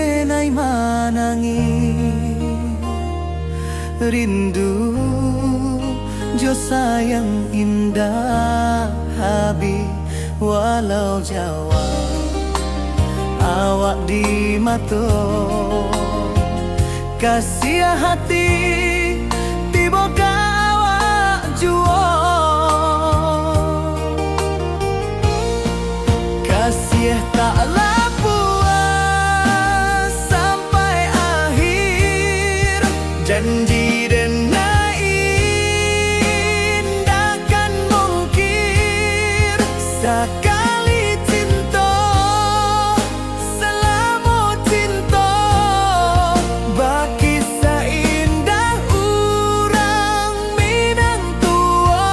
denai manangi rindu jo sayang indah habi walau Jawa awak di mato kasih hati tiba awak juo kasih tak puas sampai akhir janji denai indahkan mungkir sekali cinta selama cinta baki seindah urang Minang tua.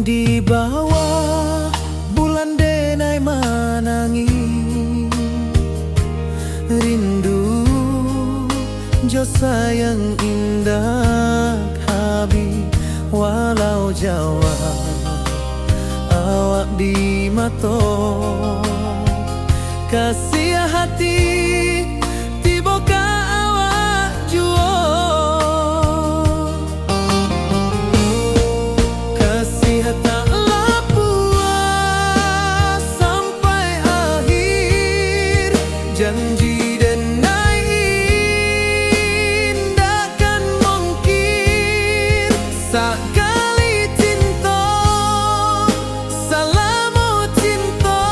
Di bawah bulan denai manangi rindu jo sayang indah habi walau Jawa awak di mato kasih hati tiba ka awak juo taklah puas sampai akhir janji denai indahkan mungkir sekali cinta selama cinta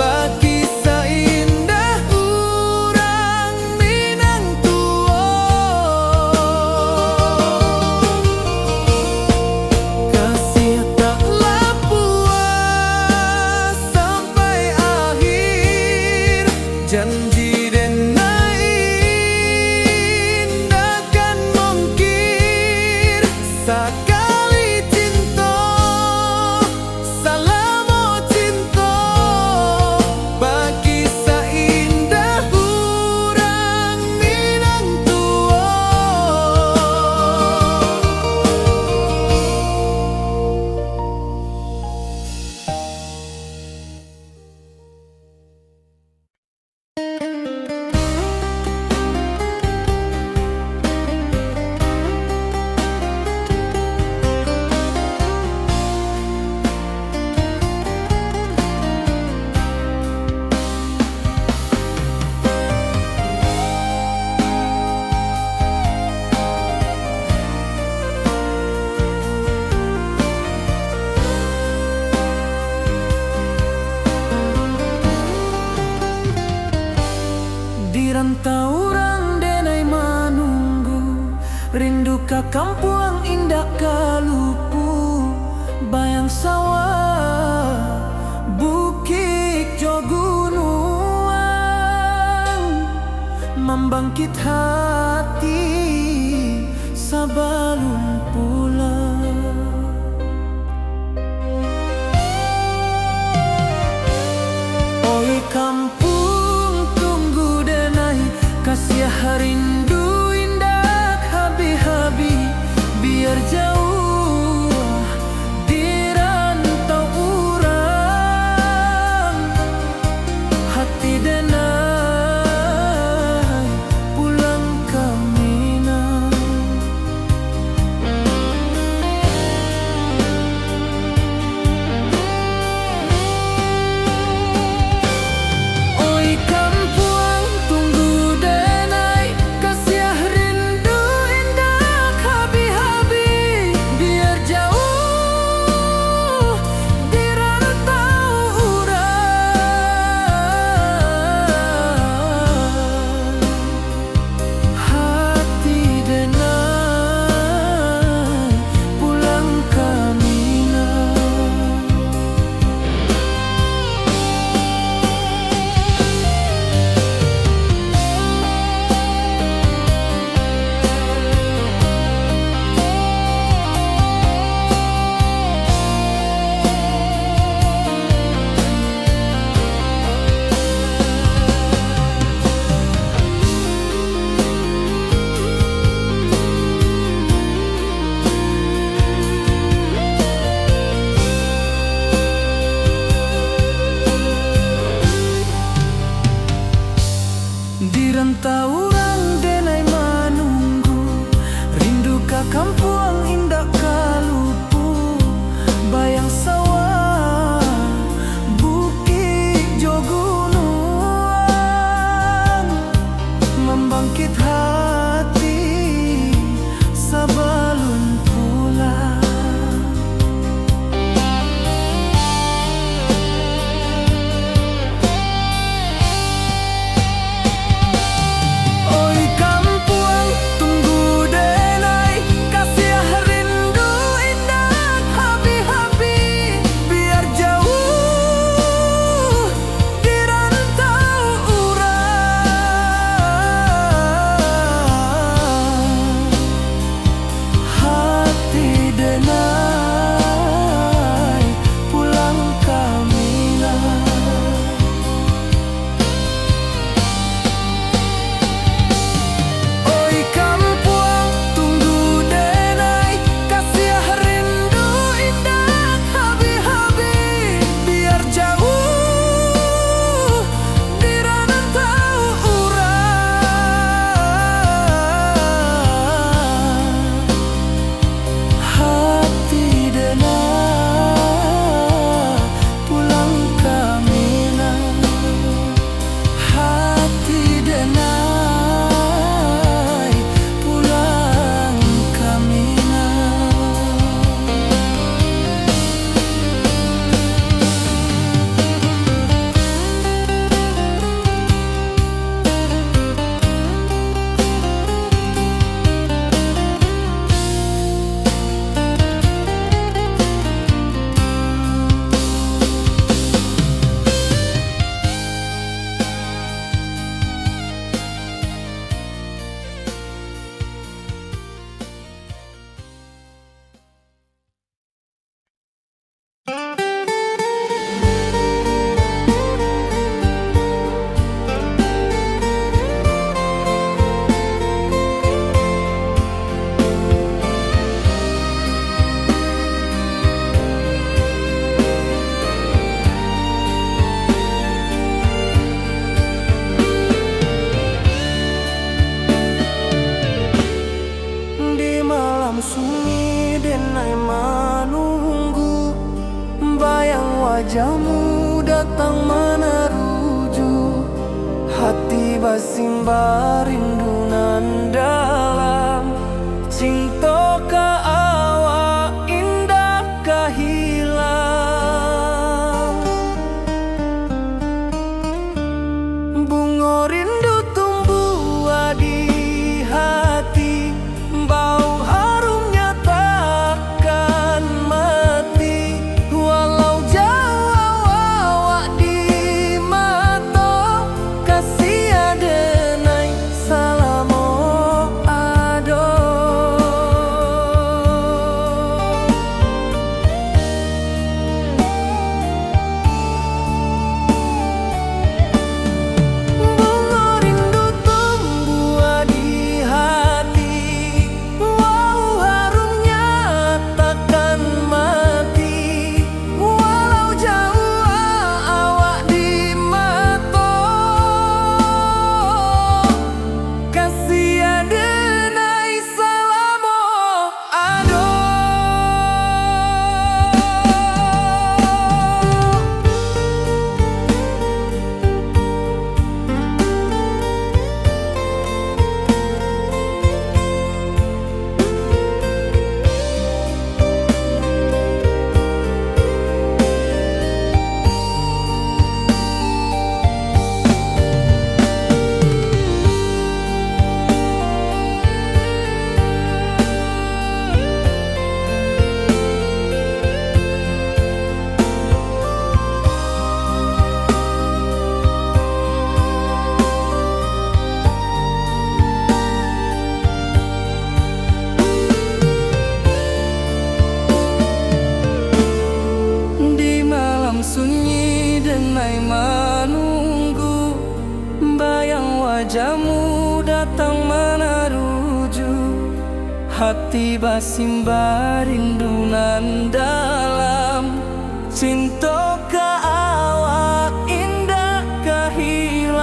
baki seindah urang Minang tua. Kasih taklah puas sampai akhir janji denai indahkan mungkir sekali cinta selama cinta baki seindah urang Minang tua. Di rantau orang denai manunggu rindu ka kampung indah kalupu bayang sawah bukit jo gunung membangkit hati sabalun pulang. Oi kampung tunggu denai kasih rindu indah habi-habi biar jauh di rantau urang hati denai pulang ke Minang. Taurang denai manunggu, rindu ka kampung indah kalupu, bayang sawah bukit jo gunung, membangkit hati sabalun pulang. Oi kampung tunggu denai, kasih rindu indah habi-habi, biar jauh di rantau urang. Hati denai pulang kamina. Oi kampung tunggu denai, kasih rindu indah habi-habi, biar jauh di rantau urang. Hati denai pulang kamina. Hati denai pulang kamina. Di malam sunyi denai manunggu, bayang wajahmu datang meneruju, hati basimba rindu nan dalam, cinta ka awak indah ka hilang. Bunga rindu tumbuh di hati, bau harumnya takkan mati, walau jauh awak di mata, kasih adenai salamo ado. Bunga rindu tumbuh di hati, wow harumnya takkan mati, walau jauh awak di mata, kasih adenai salamo ado. Di malam sunyi denai manunggu, bayang wajahmu datang meneruju, hati basimba rindu nan dalam, cinta ka awak indah ka hilang.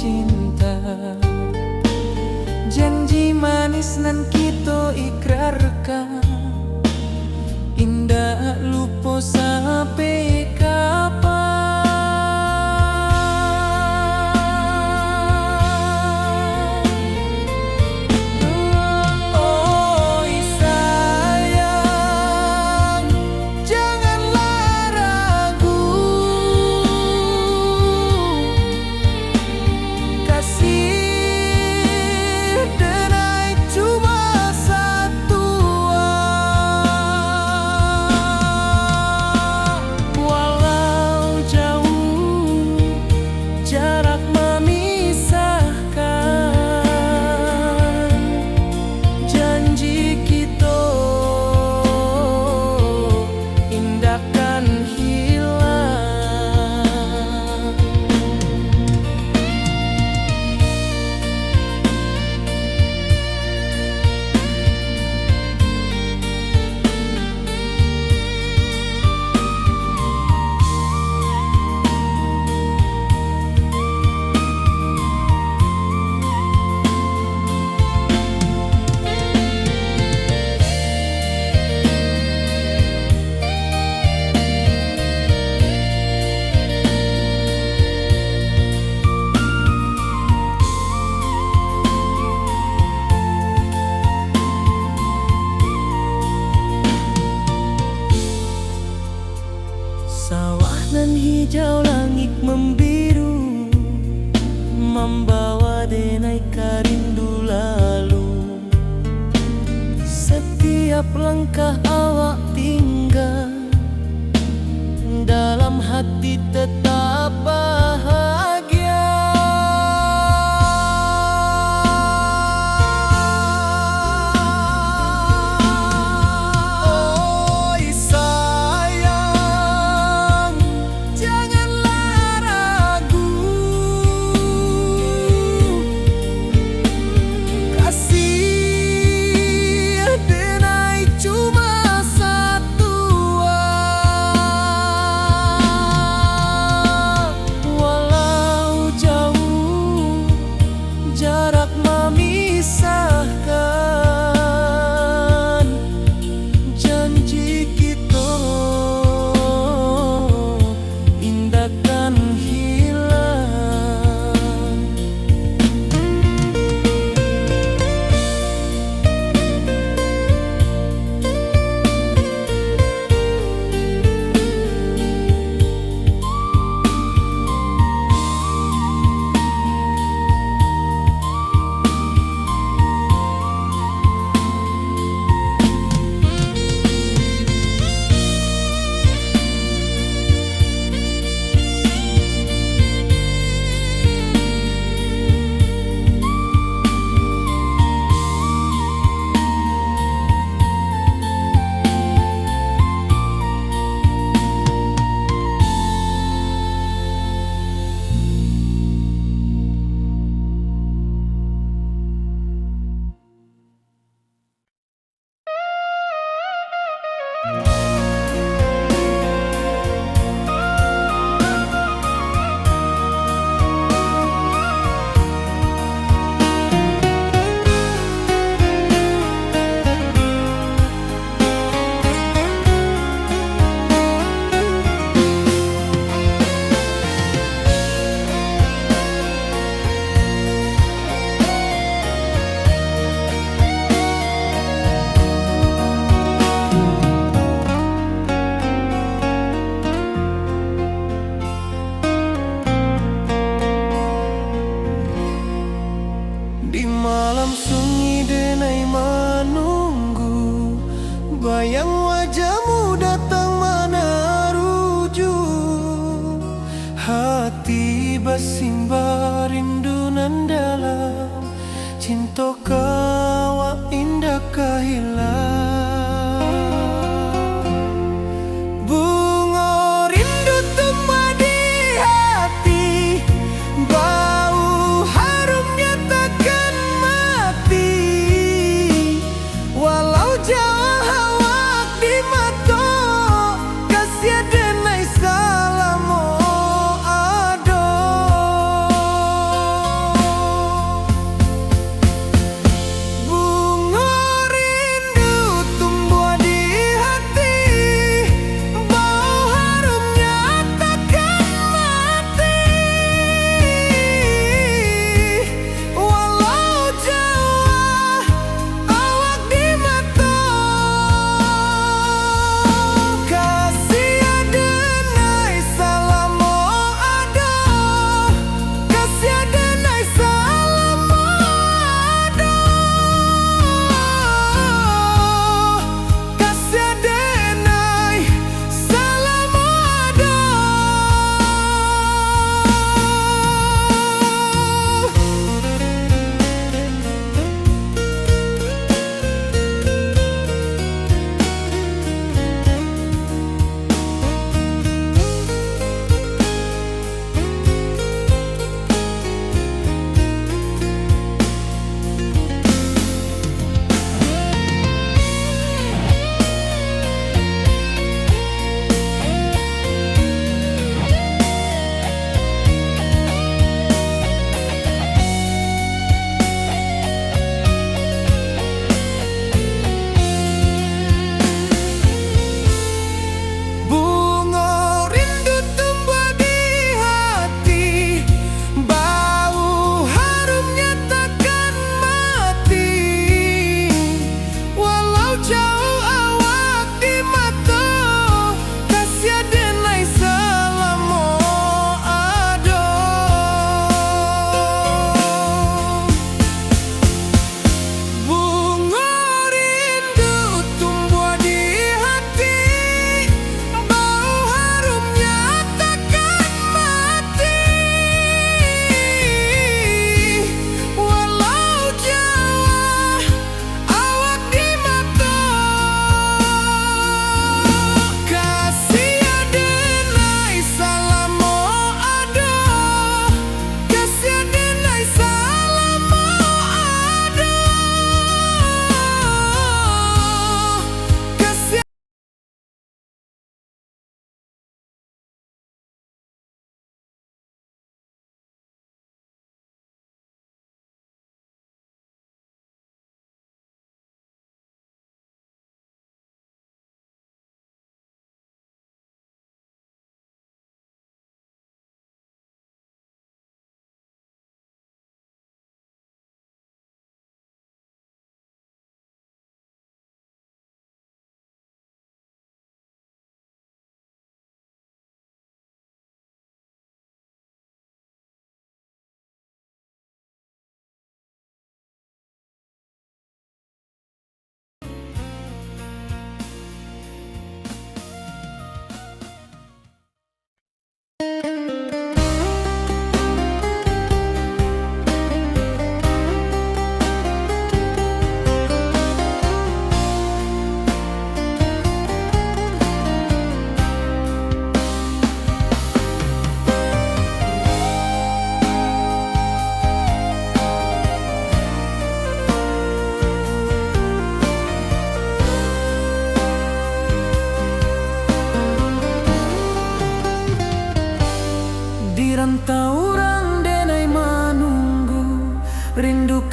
cinta. Janji manis nan kita ikrarkan, indah lupa sampai kapan. Oh sayang, janganlah ragu, kasih denai cuma satu. Walau jauh jarak memisahkan, janji kita indahkan hilang. Sawah nan hijau, langit membiru, membawa denai rindu lalu. Setiap langkah awak tinggal, dalam hati tetap bahagia. Oh sayang, janganlah ragu, kasih denai cuma satu. Walau jauh jarak memisahkan, janji kita indahkan hilang. Di malam sunyi denai menunggu, bayang wajahmu datang meneruju. Hati bersimba rindu nan dalam, cinta kau indah kehilang. Bunga rindu tumbuh di hati, bau harumnya takkan mati. Walau jauh awak di mata, kasih denai salam ado.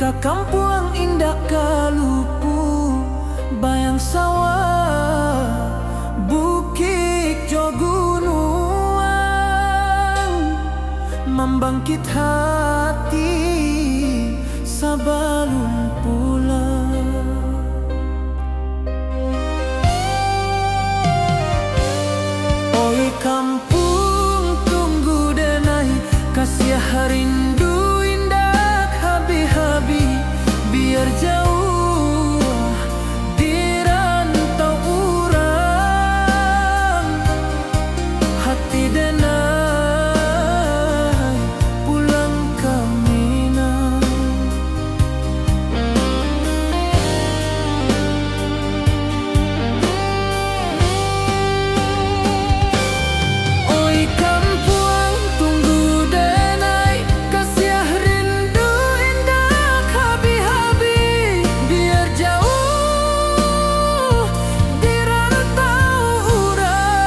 ka kampung indah kalupu, bayang sawah, bukit jo gunung, membangkit hati sabalun pulang. Oi kampung tunggu denai, kasih rindu indah habi-habi, biar jauh di rantau urang, hati denai pulang ke Minang. Oi kampung tunggu denai, kasih rindu indah habi-habi, biar jauh di rantau urang,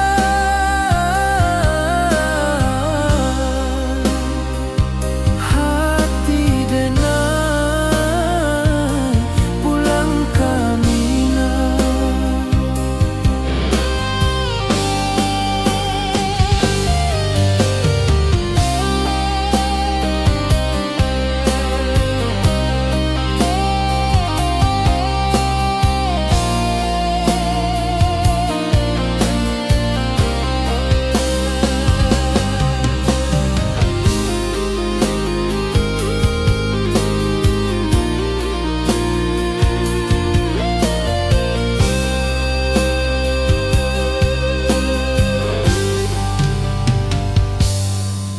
hati denai pulang ke Minang.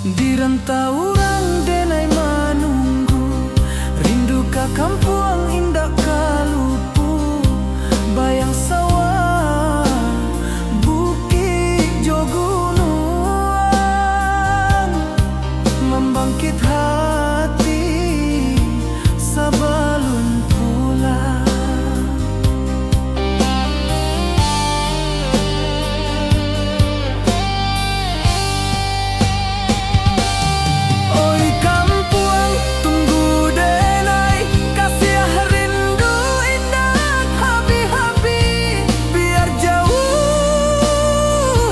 Di rantau urang denai menunggu, rindu ka kampung indah kalupu, bayang sawah, bukit jo gunung, membangkit hati sabalun pulang. Oi kampung tunggu denai, kasih rindu indah habi-habi, biar jauh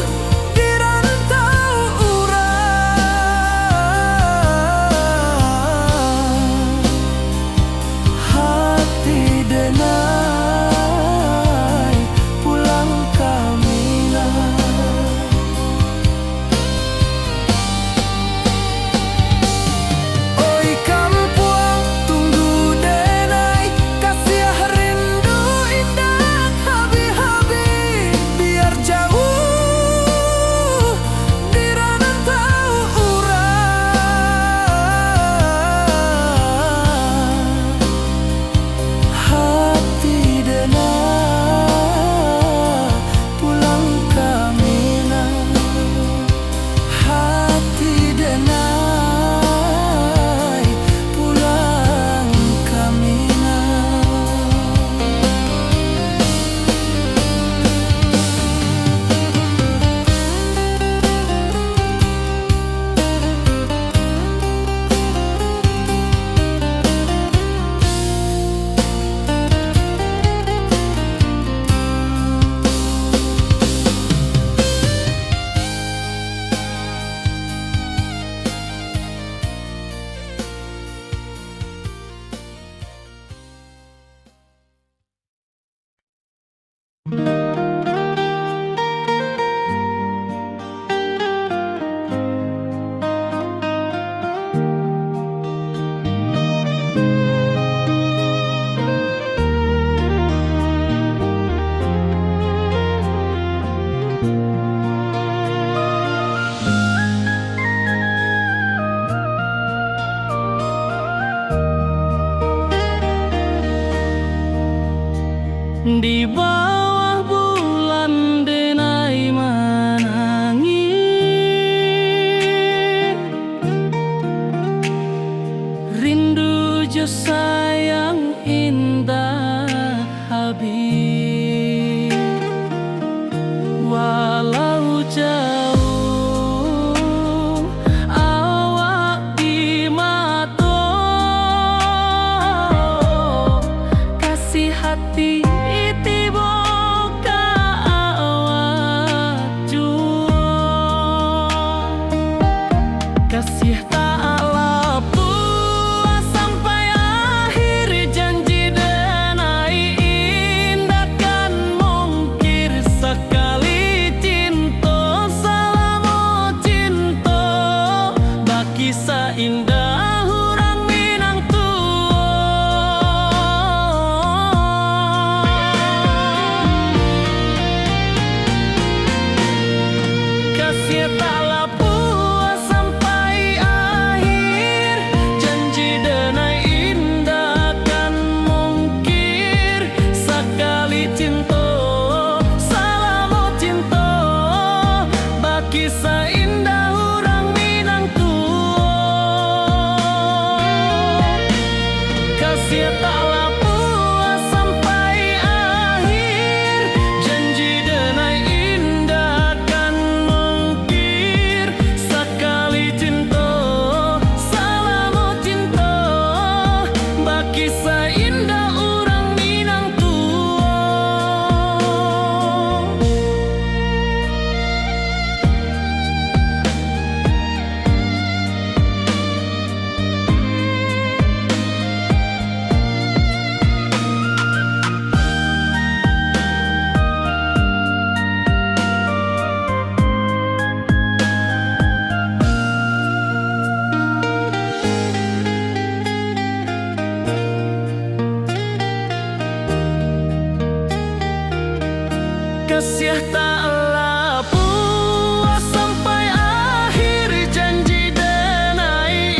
di rantau urang, hati denai pulang ke Minang. Oi kampung tunggu denai, kasih rindu indah habi-habi, biar jauh di rantau urang, hati denai pulang ke Minang, hati denai pulang ke Minang. Di bawah bulan denai menangis, rindu jo sayang indah habis, walau jauh awak di mata, Kasih taklah puas sampai akhir janji denai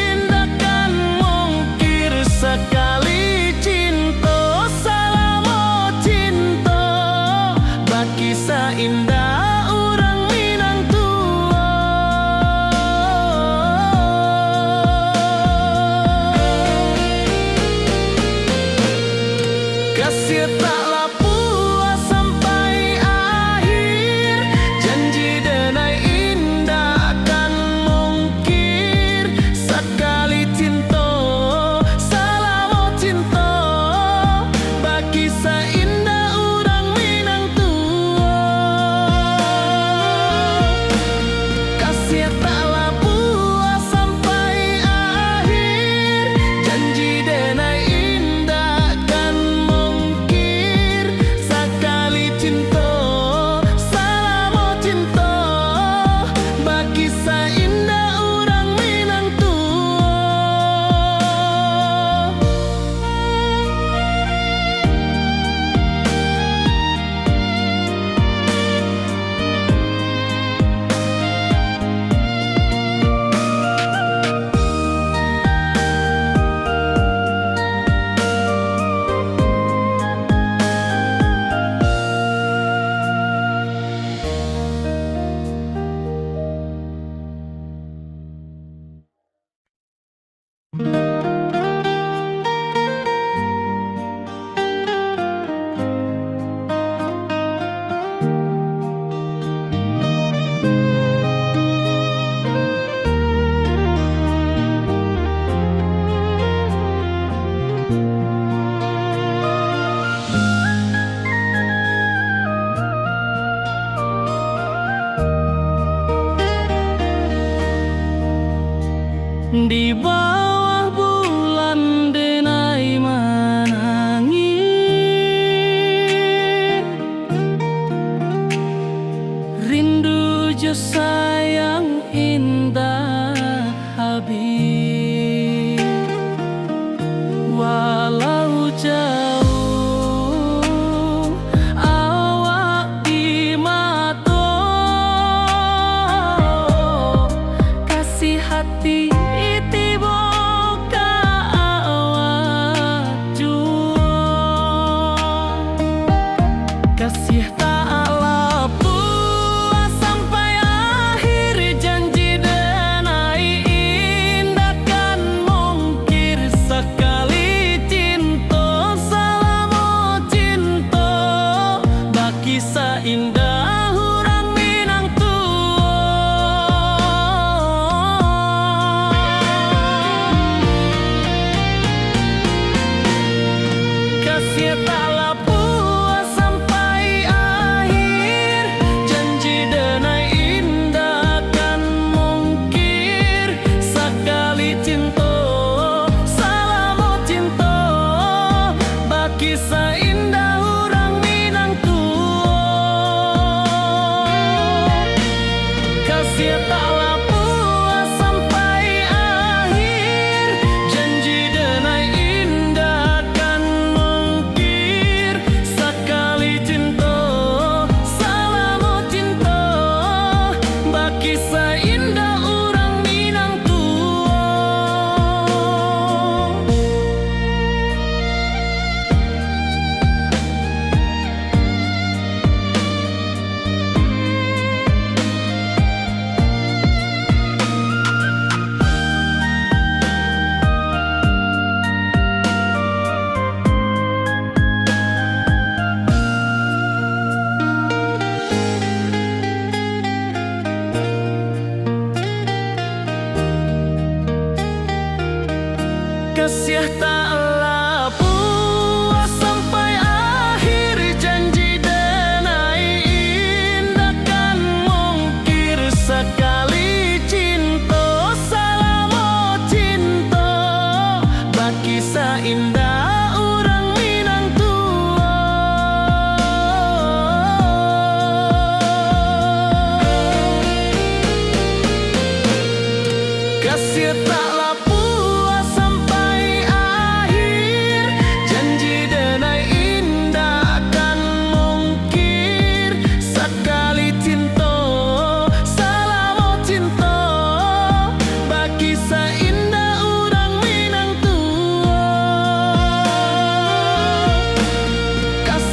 indah kan mungkir sekali cinta salamo cinta baki indah orang Minang tua. Kasih taklah puas sampai akhir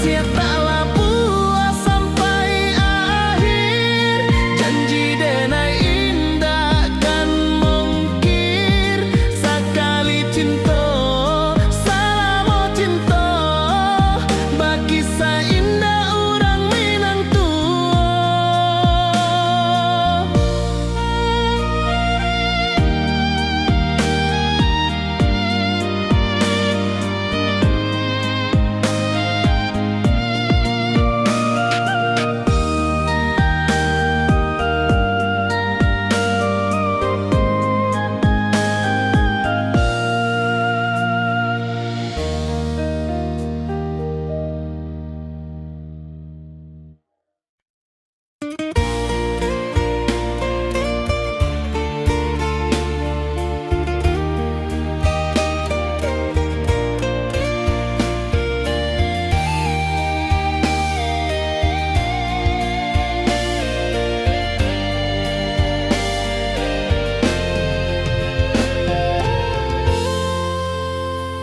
Sia taklah puas sampai akhir. Janji denai indah kan mungkir. Sekali cinta salamo cinta, bagi indah orang Minang tua.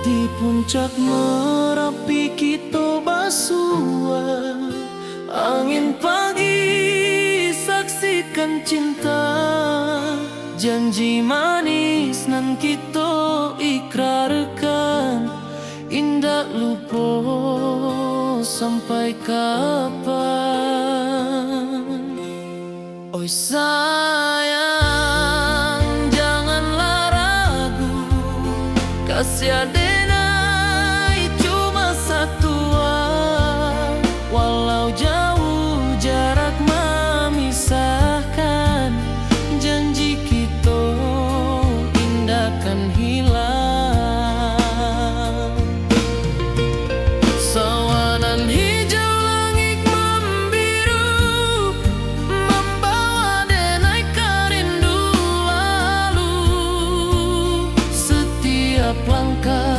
Di puncak Merapi kita basua, angin pagi saksikan cinta. Janji manis nan kita ikrarkan, indah lupa sampai kapan. Oi sayang, janganlah ragu, kasih denai cuma satu. Walau jauh jarak memisahkan, janji kita indah kan hilang. Sawanan hijau langit membiru, membawa denai kerindu lalu. Setiap langkah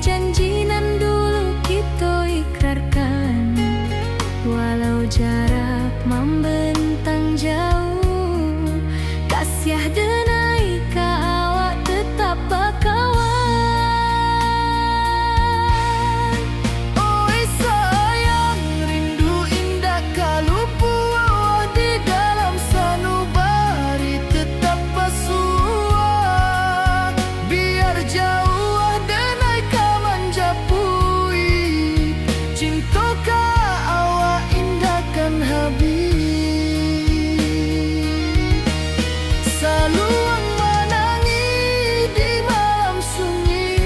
janji nan dulu kita ikrarkan. Walau jarak membentang jauh, kasih denai ka awak tetap bakawan. Oi sayang, rindu indah kalau puas di dalam sanubari tetap pasua. Biar jauh denai ka manjapui, cinta ka awak indahkan habis. Saluang menangi di malam sunyi,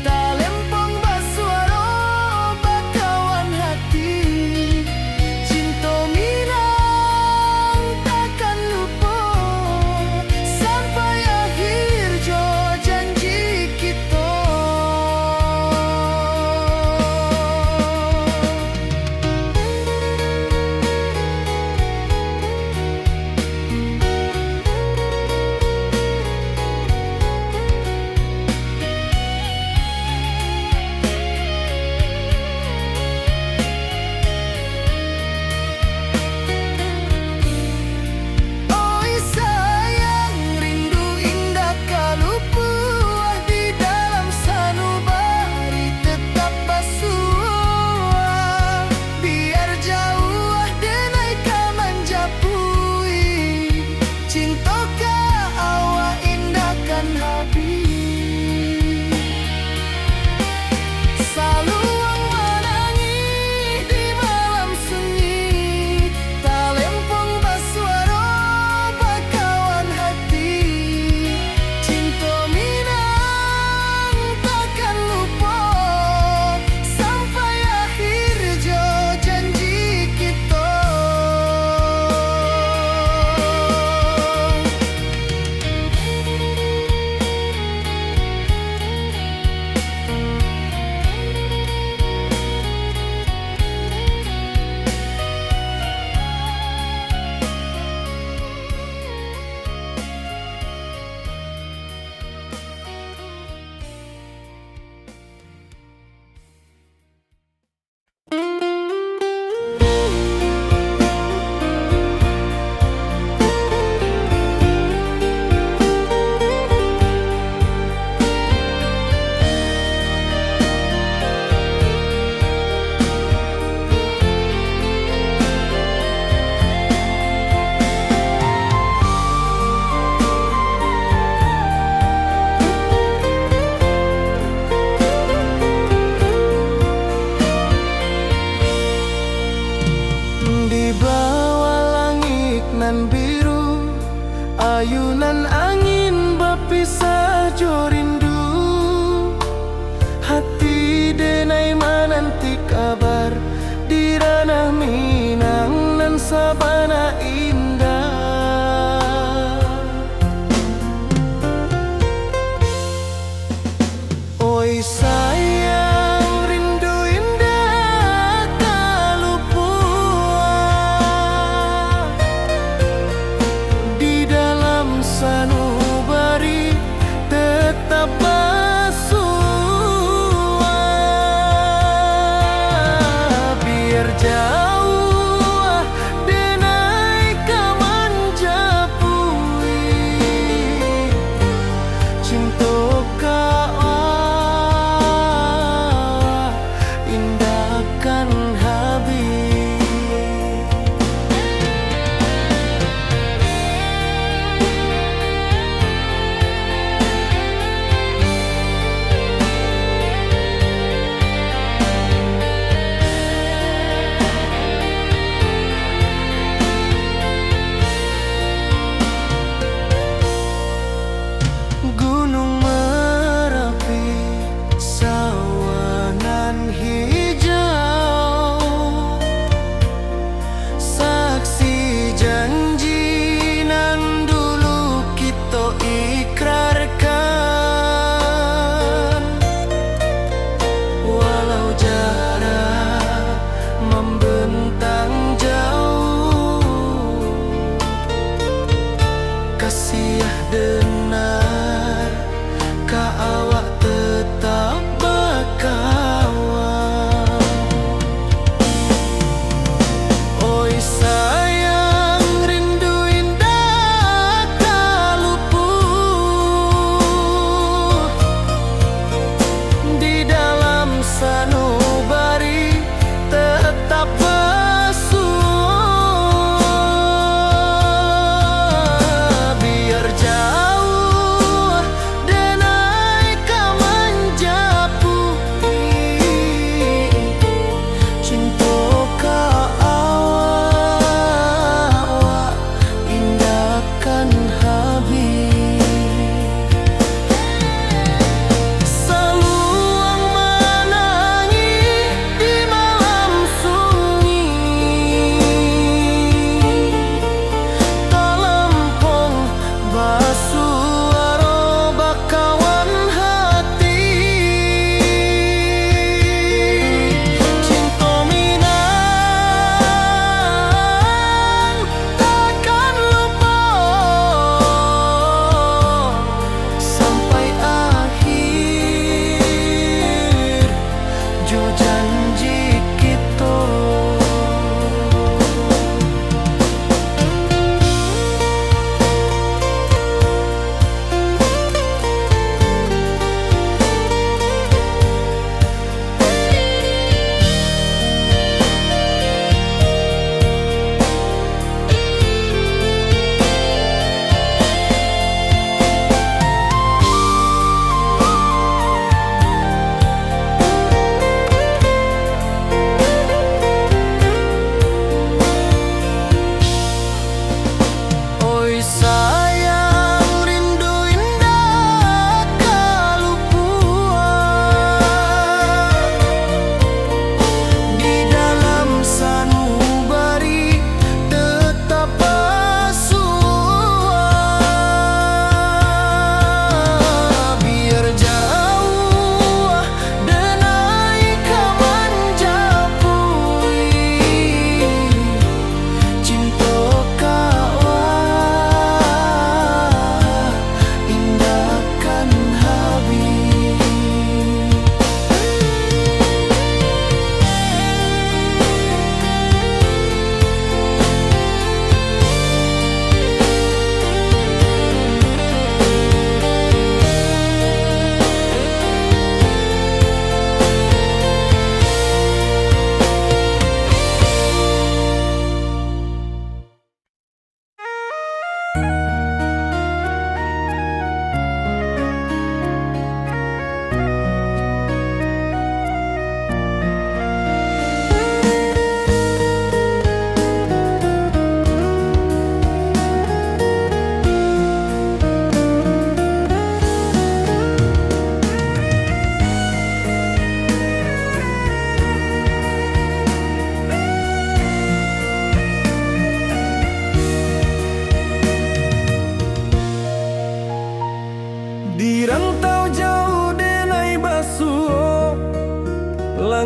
tak lempong basuara bakawan hati. Cinta minang takkan lupa sampai akhir jo janji kita. Oi sayang, rindu indah kalau puas di dalam sanubari tetap pasua. Biar jauh denai ka manjapui, cinta ka awak indahkan habis. Saluang menangis di malam sunyi, tak lempong basuara bakawan hati. Cinta minang takkan lupa sampai akhir jo janji kita.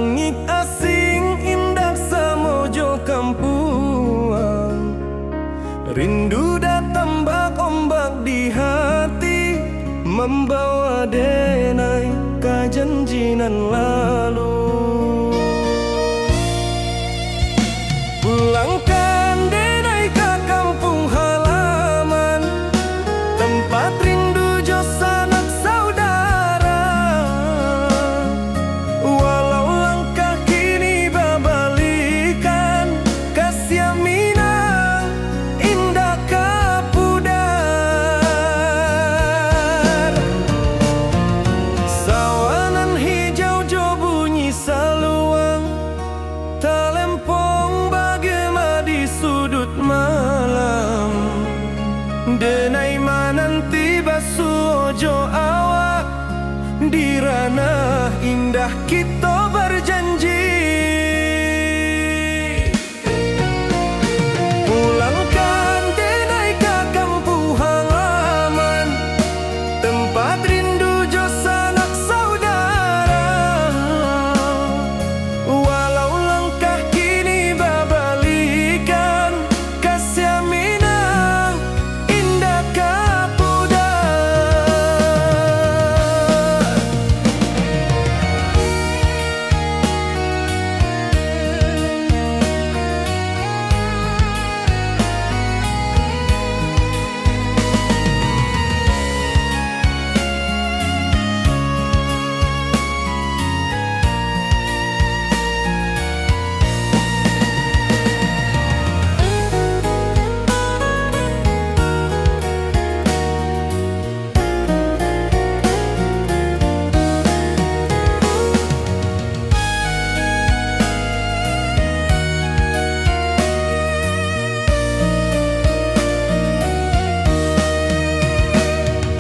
Langit asing indah samojo kampuang, rindu datang ombak di hati, membawa denai kajanjinan lalu. Pulangkan denai ke kampung halaman, tempat rindu jo sanak saudara. Walau langkah kini babalikan, kasih Minang indah kapudar. Sawangan hijau jo bunyi saluang, talempong bagema di sudut malam. Denai mananti basuojo awak, di ranah indah kita berjanji. Pulangkan denai ke kampung halaman, tempat rindu jo sanak saudara. Walau langkah kini babalikan, kasih Minang indah kapudar.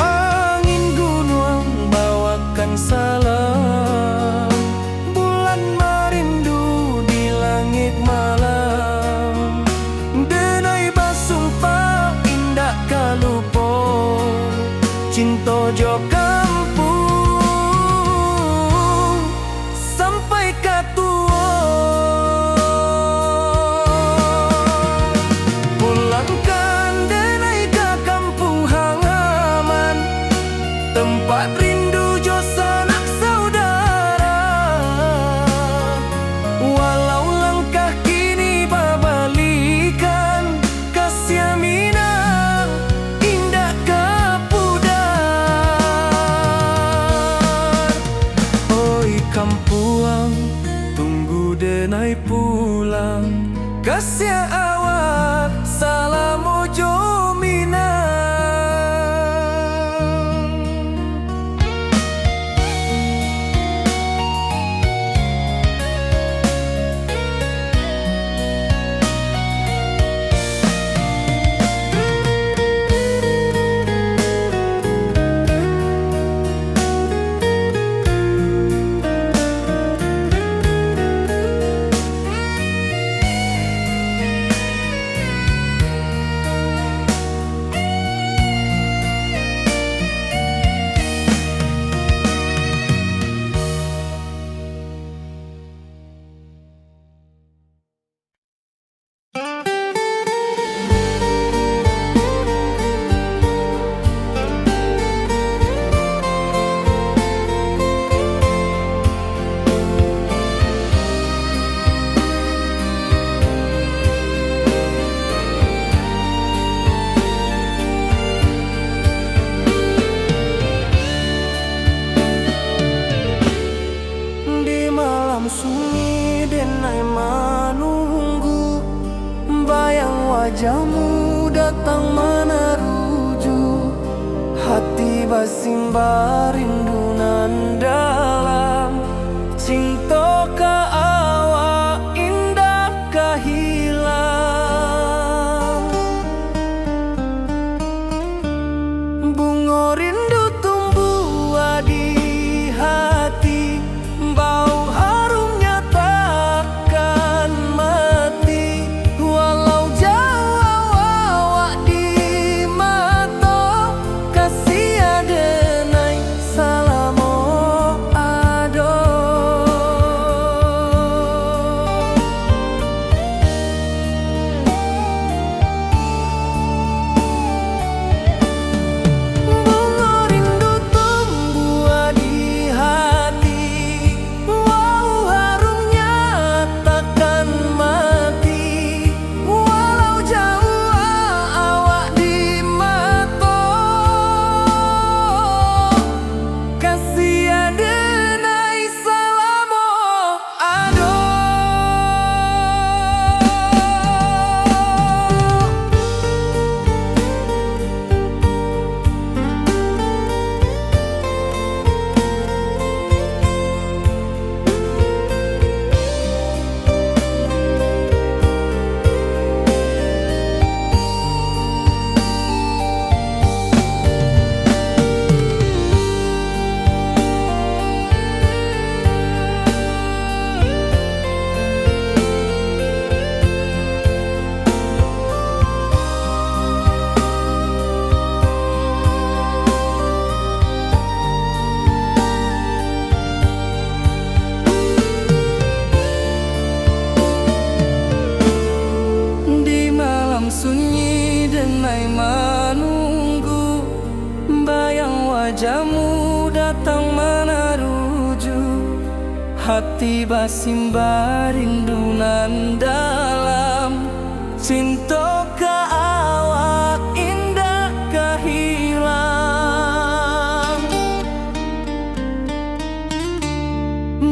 Angin gunung bawakan salam, bulan merindu di langit malam. Denai basumpah indah kalupo, cinta jo kampung sampai katua. Pulangkan denai ke kampung halaman, tempat rindu jo sanak saudara. Walau langkah kini babalikan, kasih Minang indah kapudar. Oi kampuang, tunggu denai pulang, kasih awak salam ojo Minang. Di malam sunyi denai menunggu, bayang wajahmu datang meneruju. Hati basimba rindu nan dalam, cinta ka awak indah ka hilang. Bunga rindu tumbuh di hati, bau harumnya takkan mati. Walau jauh awak di mata, kasih denai salam hati basimba rindunan dalam cinta ka awak indah kahilang.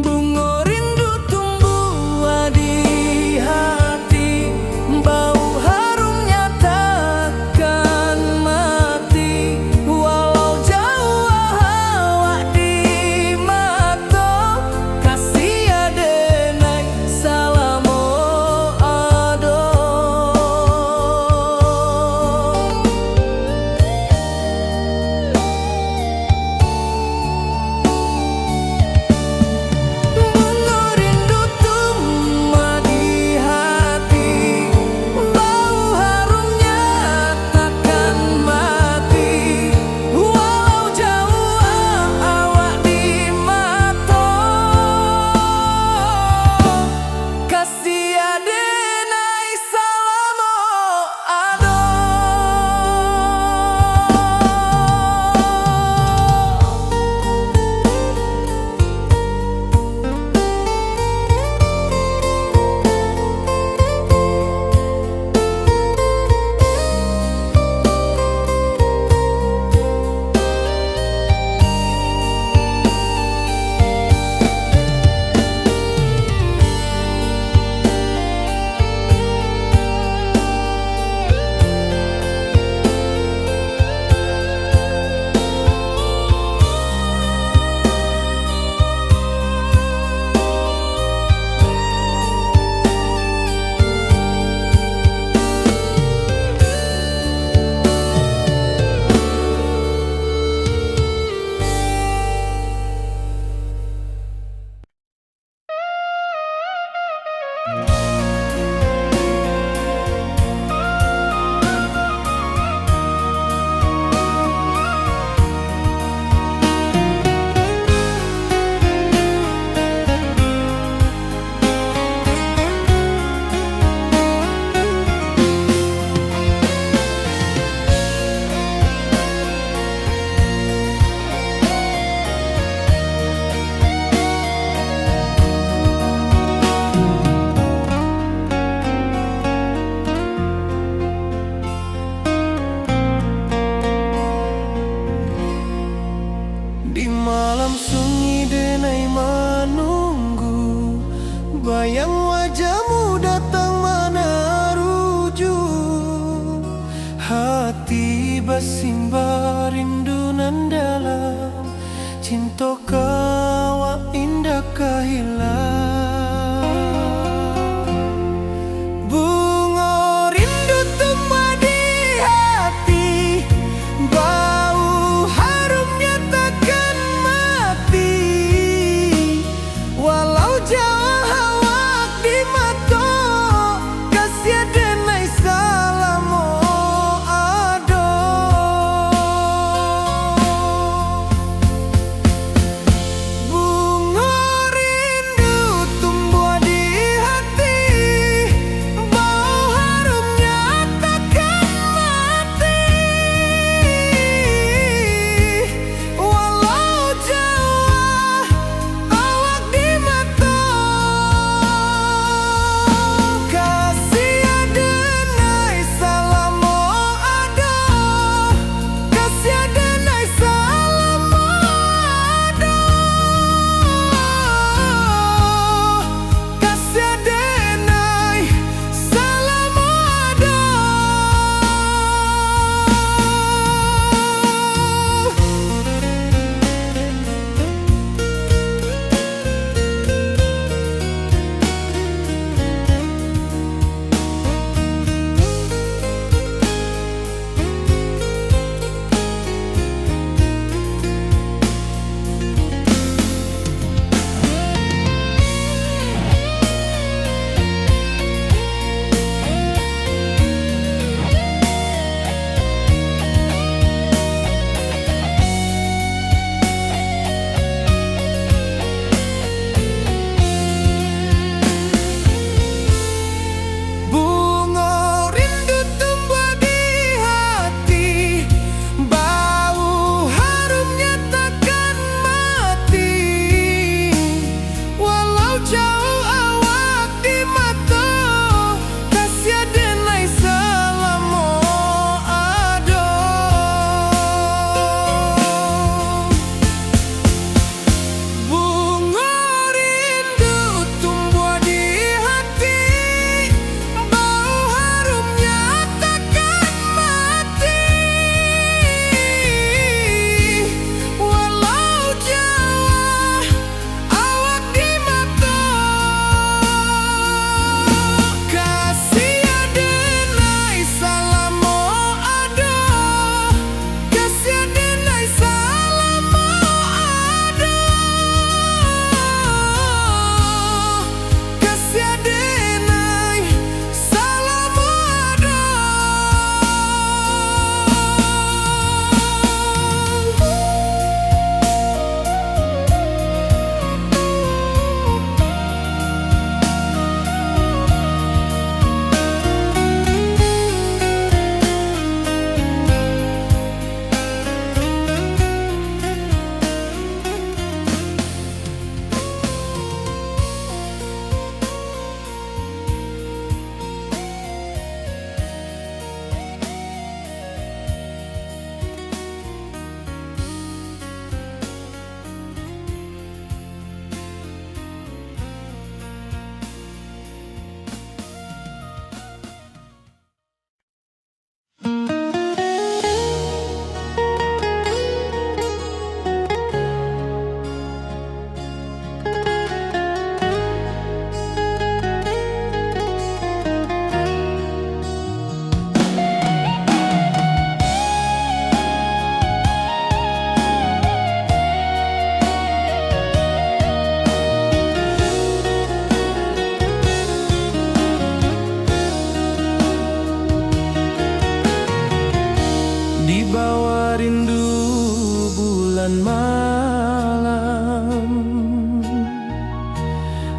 Bunga rindu tumbuh di hati, bau harumnya takkan mati. Walau jauh awak di mata, kasih adenai salamo ado. Bunga rindu tumbuh di hati, bau harumnya takkan mati. Walau jauh awak di mata, kasih adenai salamo ado. Di malam sunyi denai menunggu, bayang wajahmu datang mana rujuk. Hati basimba rindunan dalam cinta kawa indah kahilang. Bunga rindu tumbuh di hati, bau harumnya takkan mati. Walau jauh awak di mata, kasih adenai salamo ado.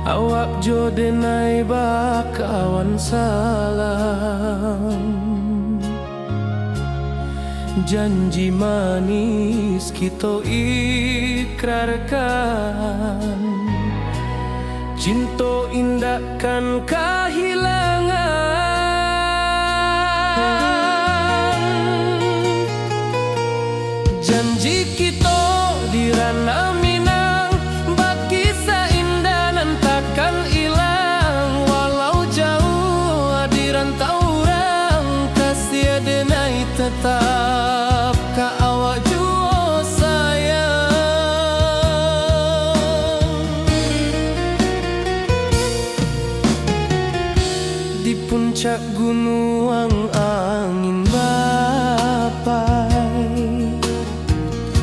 Awak jo denai bakawan salam, janji manis kita ikrarkan, cinta indahkan kehilangan. Janji kita di ranah Minang, baki seindah nan takkan hilang. Walau jauh di rantau orang, kasih denai tetap ka awak jua sayang. Di puncak gunung angin bapai,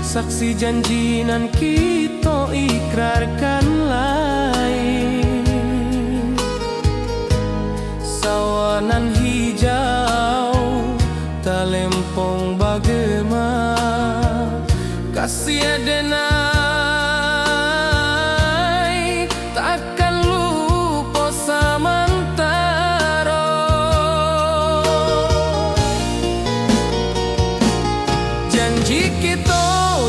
saksi janji nan kita ikrarkan lain. Sawanan hijau talempong bagema, kasih denai takkan lupa samantara. Janji kita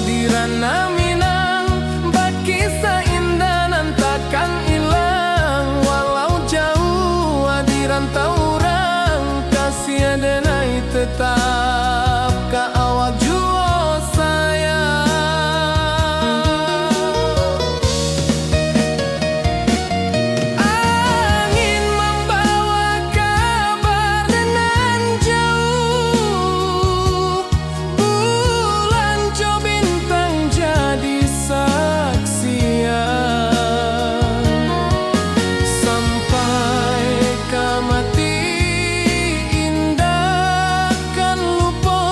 di ranah Minang, baki seindah nan takkan hilang. Walau jauh di rantau orang, kasih denai tetap ka awak jua sayang. Angin membawa kabar nan jauh, bulan jo bintang jadi saksian. Sampai ke mati indahkan lupa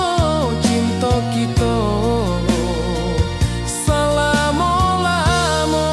cinta kita selama-lama.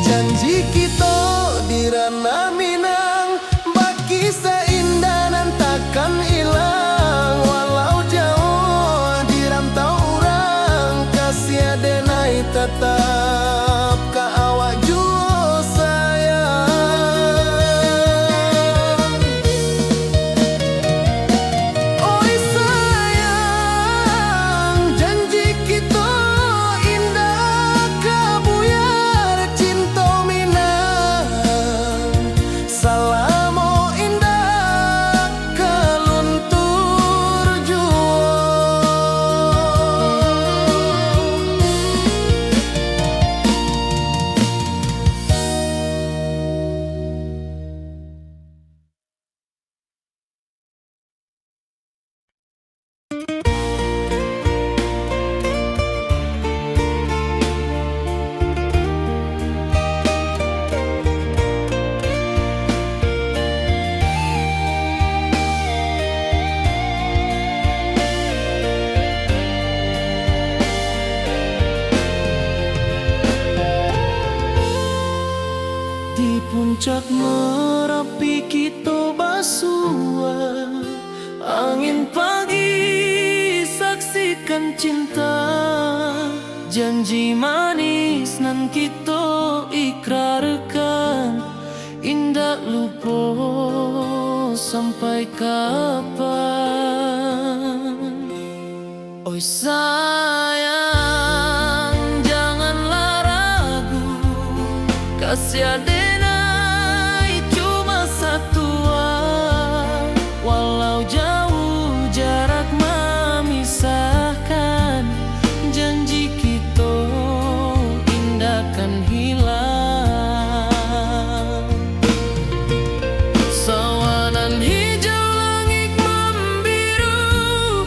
Janji kita di ranah Minang, baki seindah nan takkan hilang. Walau jauh di rantau orang, kasih denai tetap ka awak jua sayang. Oi sayang, janji kita indah kabuyar cinta Minang. Salamo indah keluntur jua. Di puncak Merapi kita basua, angin pagi saksikan cinta. Janji manis nan kita ikrarkan, indah lupa sampai kapan. Oi sayang, janganlah ragu, kasih denai cuma satuan. Walau jauh jarak memisahkan, janji kita indahkan hilang. Sawanan hijau langit membiru,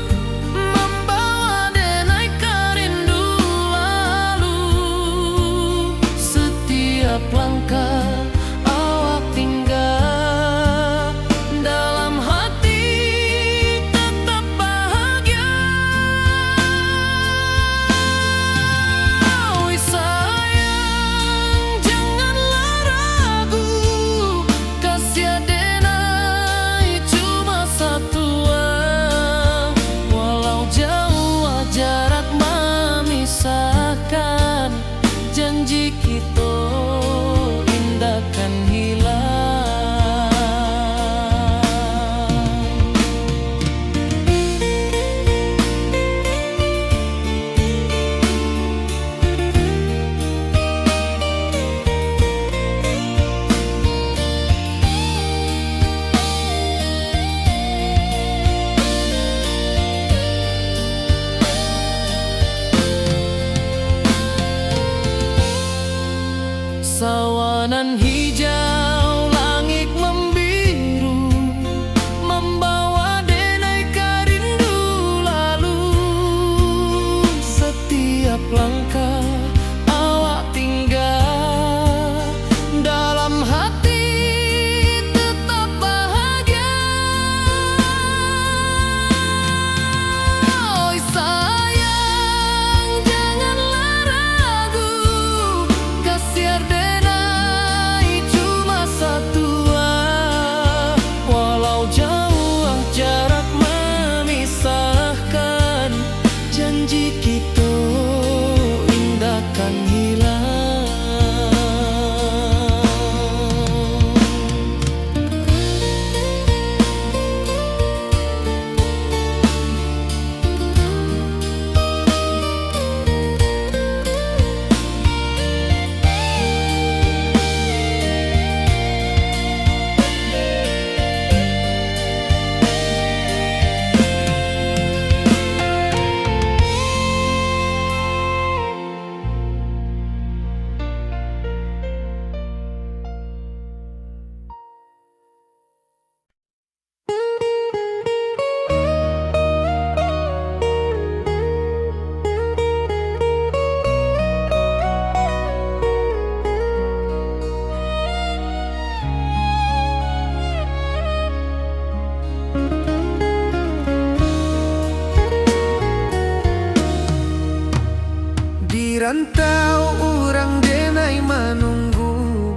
rantau orang denai menunggu,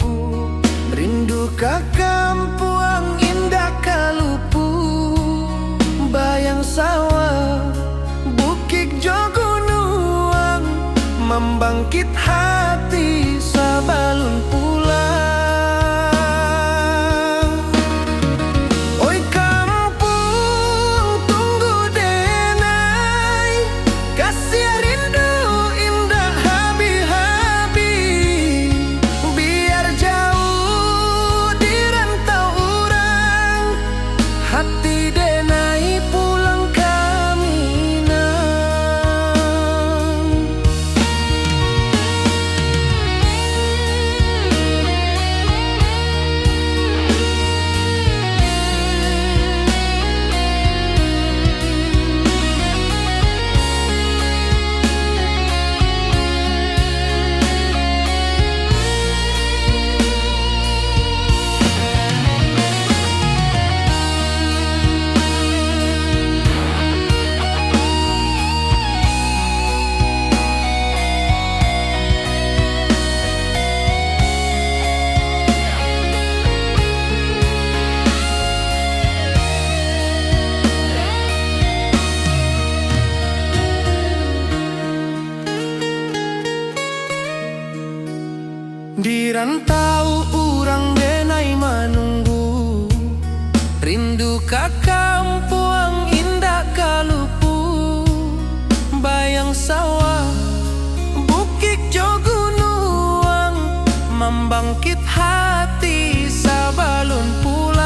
rindu ka kampuang indah kalupu, bayang sawah bukit jo gunung, membangkit hati sabalun pulang. Oi kampung tunggu denai, kasih rindu indah habi-habi, biar jauh di rantau orang, hati denai pulang ke Minang. Di rantau orang denai menunggu, rindu ka kampuang indah kalupu, bayang sawah bukit jo gunung, membangkit hati sabalun pulang.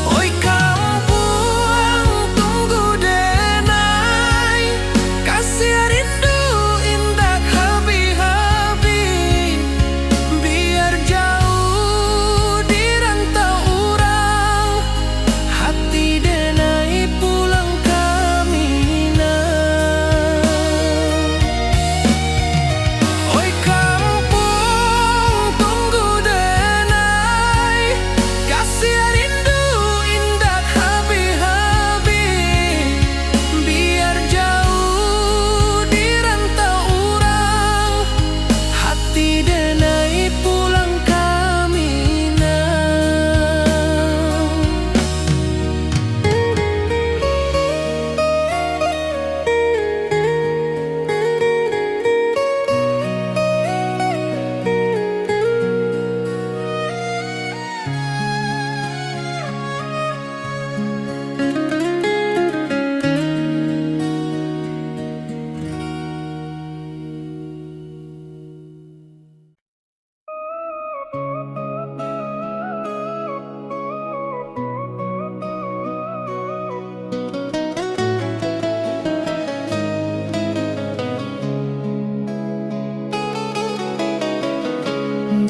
Oi kampung tunggu denai, kasih rindu indah habi-habi, biar jauh di rantau orang, hati denai pulang ke Minang. Oi kampung tunggu denai, kasih rindu indah habi-habi, biar jauh di rantau orang, hati denai pulang ke Minang.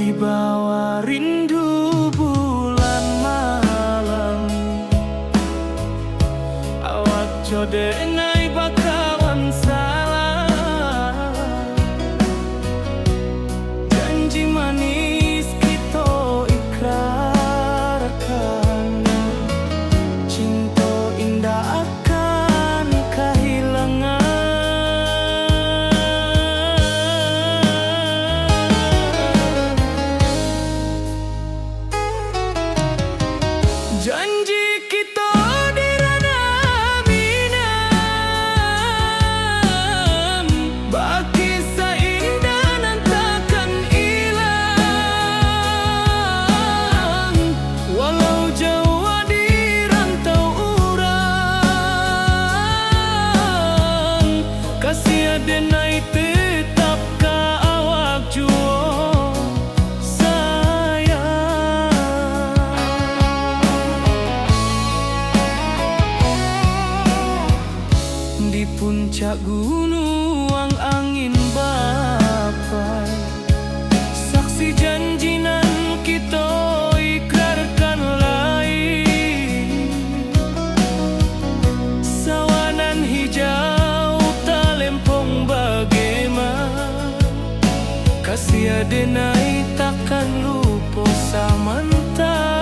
Di bawah rindu bulan malam, awak jo denai bakawan salah, janji manis kita ikrarkan, cinta indah akan kehilangan. Janji kita di ranah Minang, baki seindah nan takkan hilang, walau jauh di rantau orang, kasih denai tetap ka awak juo sayang. Di puncak gunung angin bapai, saksi janji nan kita ikrarkan lain, sawanan hijau talempong bagaimana, kasih denai takkan lupa samantara.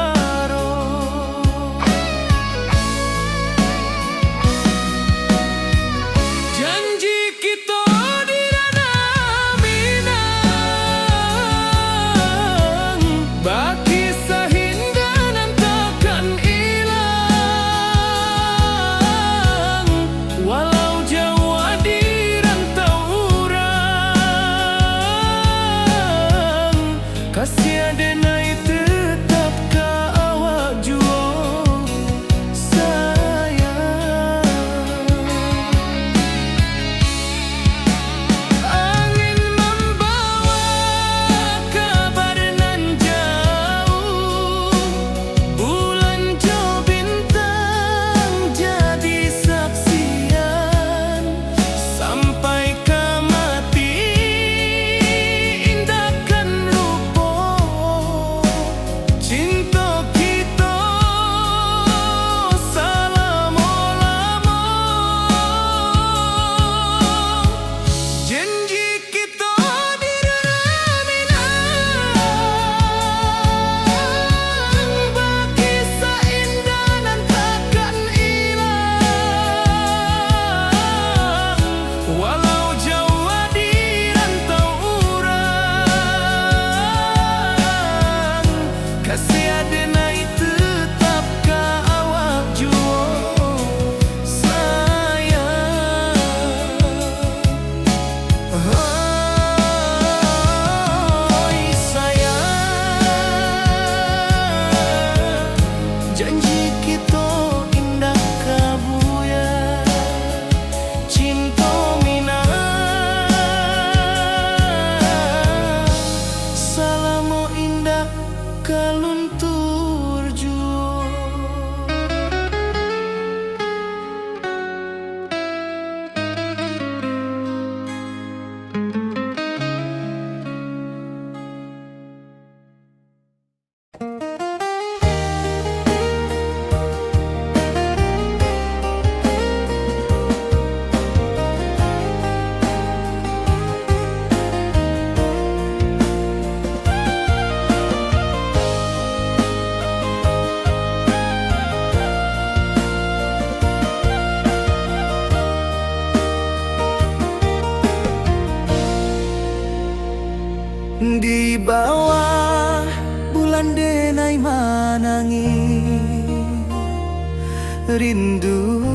rindu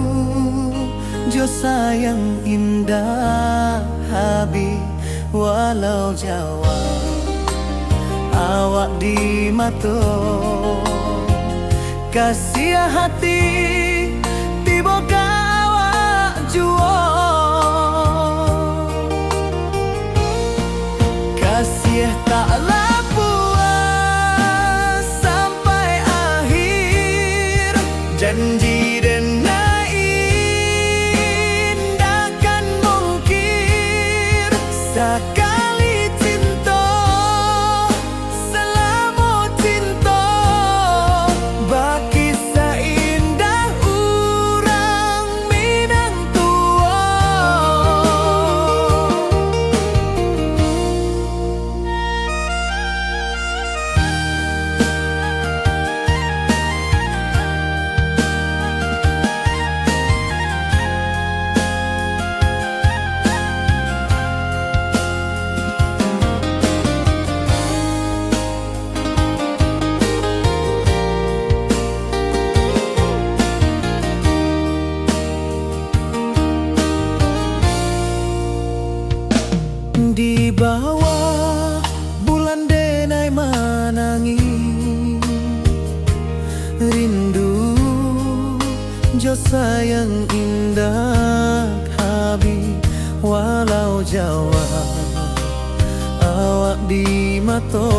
jo sayang indah habi walau jauh awak di mato kasih hati tiba awak juo kasih taklah puas sampai akhir janji dan takkan mungkir sekali cinta selama cinta baki seindah urang minang tua. Di bawah bulan denai manangi rindu jo sayang indah habi walau jauh awak di mato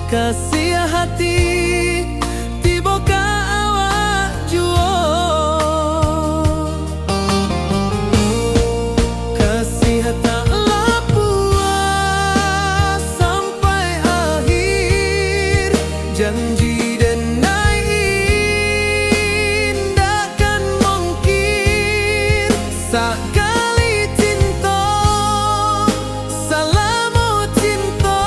kasih hati tiba ka awak juo taklah puas sampai akhir janji dan takkan mungkir sekali cinta selama cinta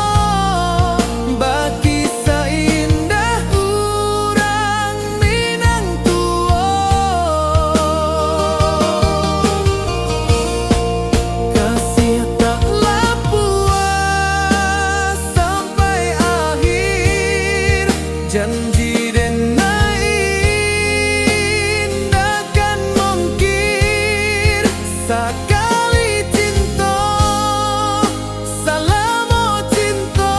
baki seindah urang minang tua kasih taklah puas sampai akhir janji dan takkan mungkir sekali cinta selama cinta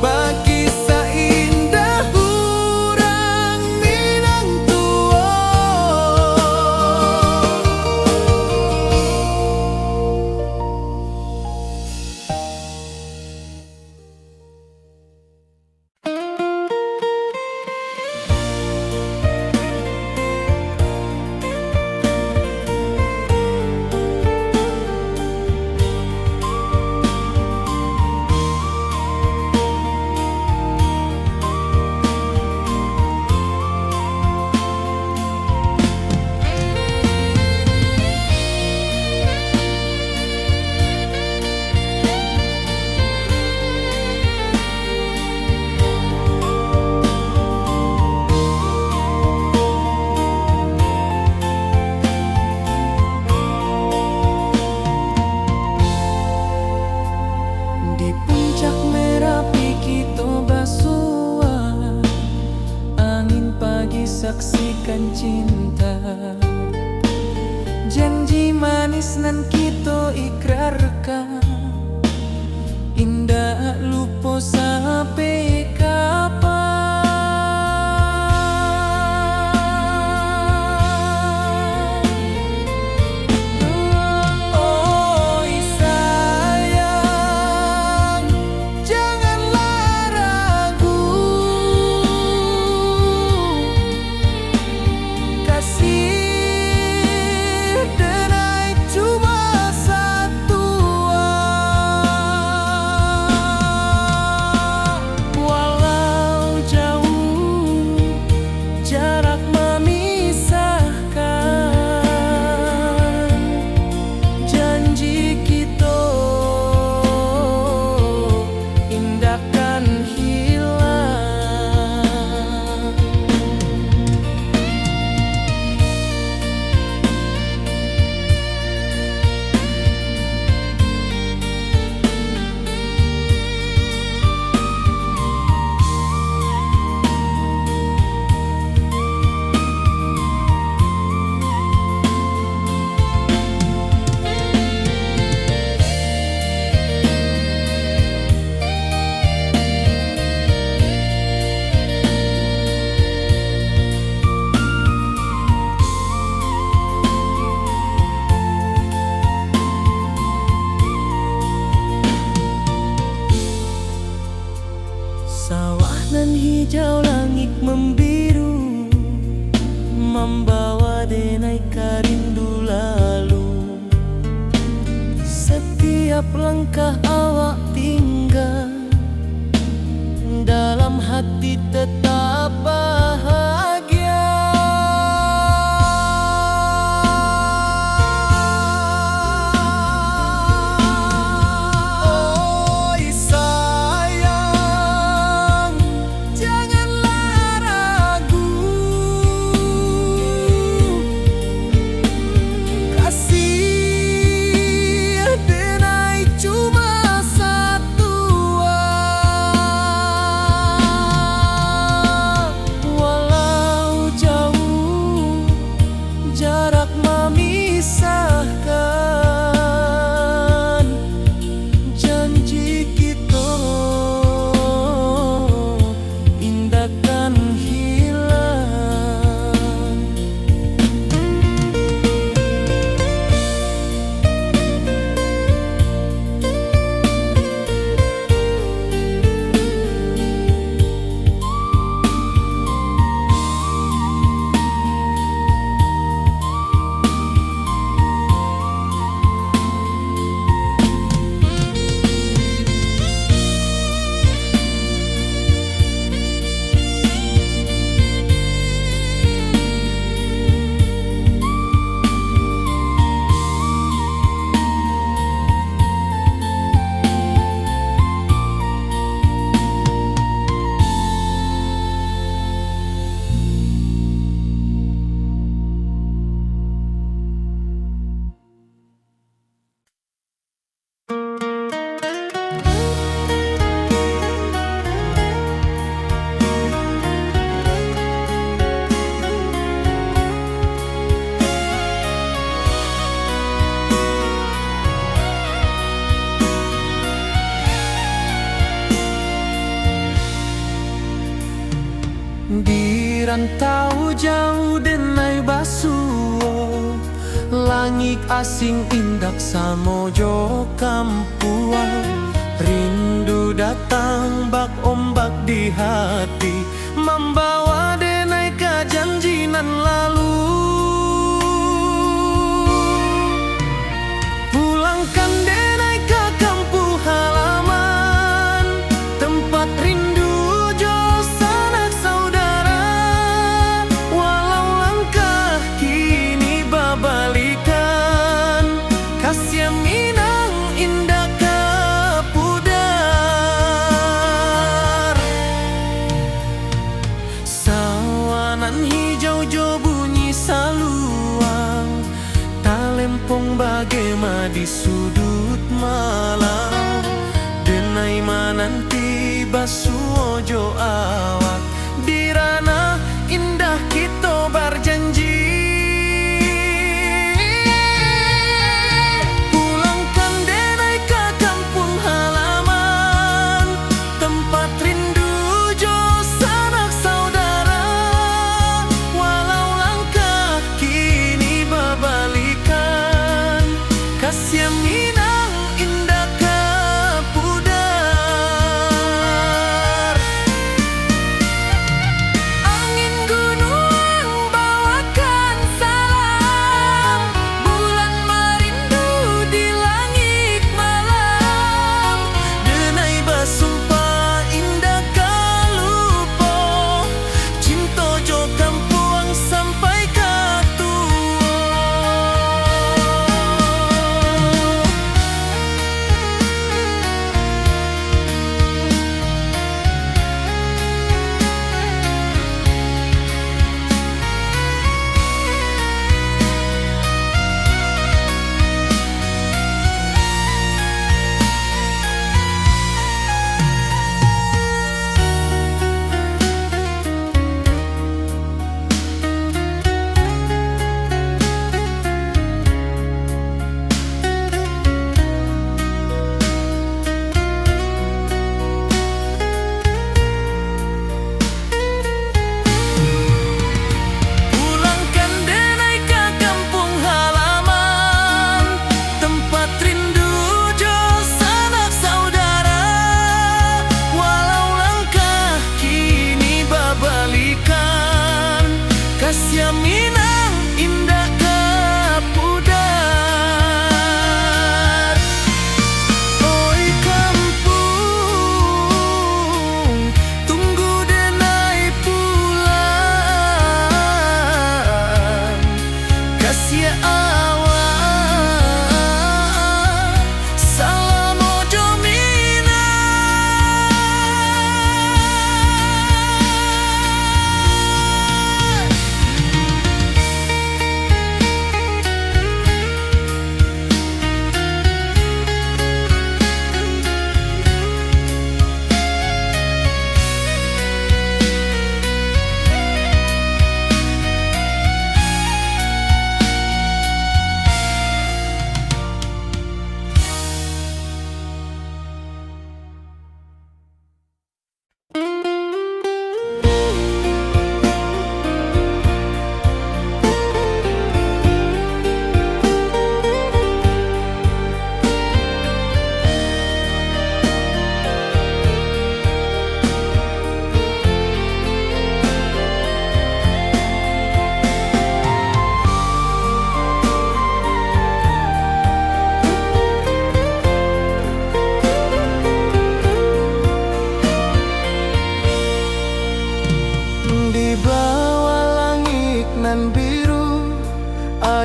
baki seindah urang minang tua. Di puncak Merapi kita basua angin pagi saksikan cinta janji manis nan kita ikrarkan indah lupa sampai kapan. Oi sayang janganlah ragu kasih denai cuma satu membawa denai rindu lalu. Setiap langkah awak tinggal, dalam hati tetap bahagia. Oi sayang, janganlah ragu, kasih denai cuma satu. Walau jauh jarak memisahkan, janji kita indahkan hilang. Di rantau jauh denai basuo, langit asing indak samojo kampuan. Rindu datang bak ombak di hati, membawa denai ke janjinan lalu. Pulangkan denai ke kampung halaman, tempat rindu jo sanak saudara. Walau langkah kini babalikan, kasih minang indah ke pudar. Sawanan hijau jo bunyi saluang, talempong bagema di sudut malam. Denai mananti basuo jo awak, di ranah indah kita berjanji. Pulangkan denai ke kampung halaman, tempat rindu jo sanak saudara. Walau langkah kini babalikan, kasih minang indah ke pudar.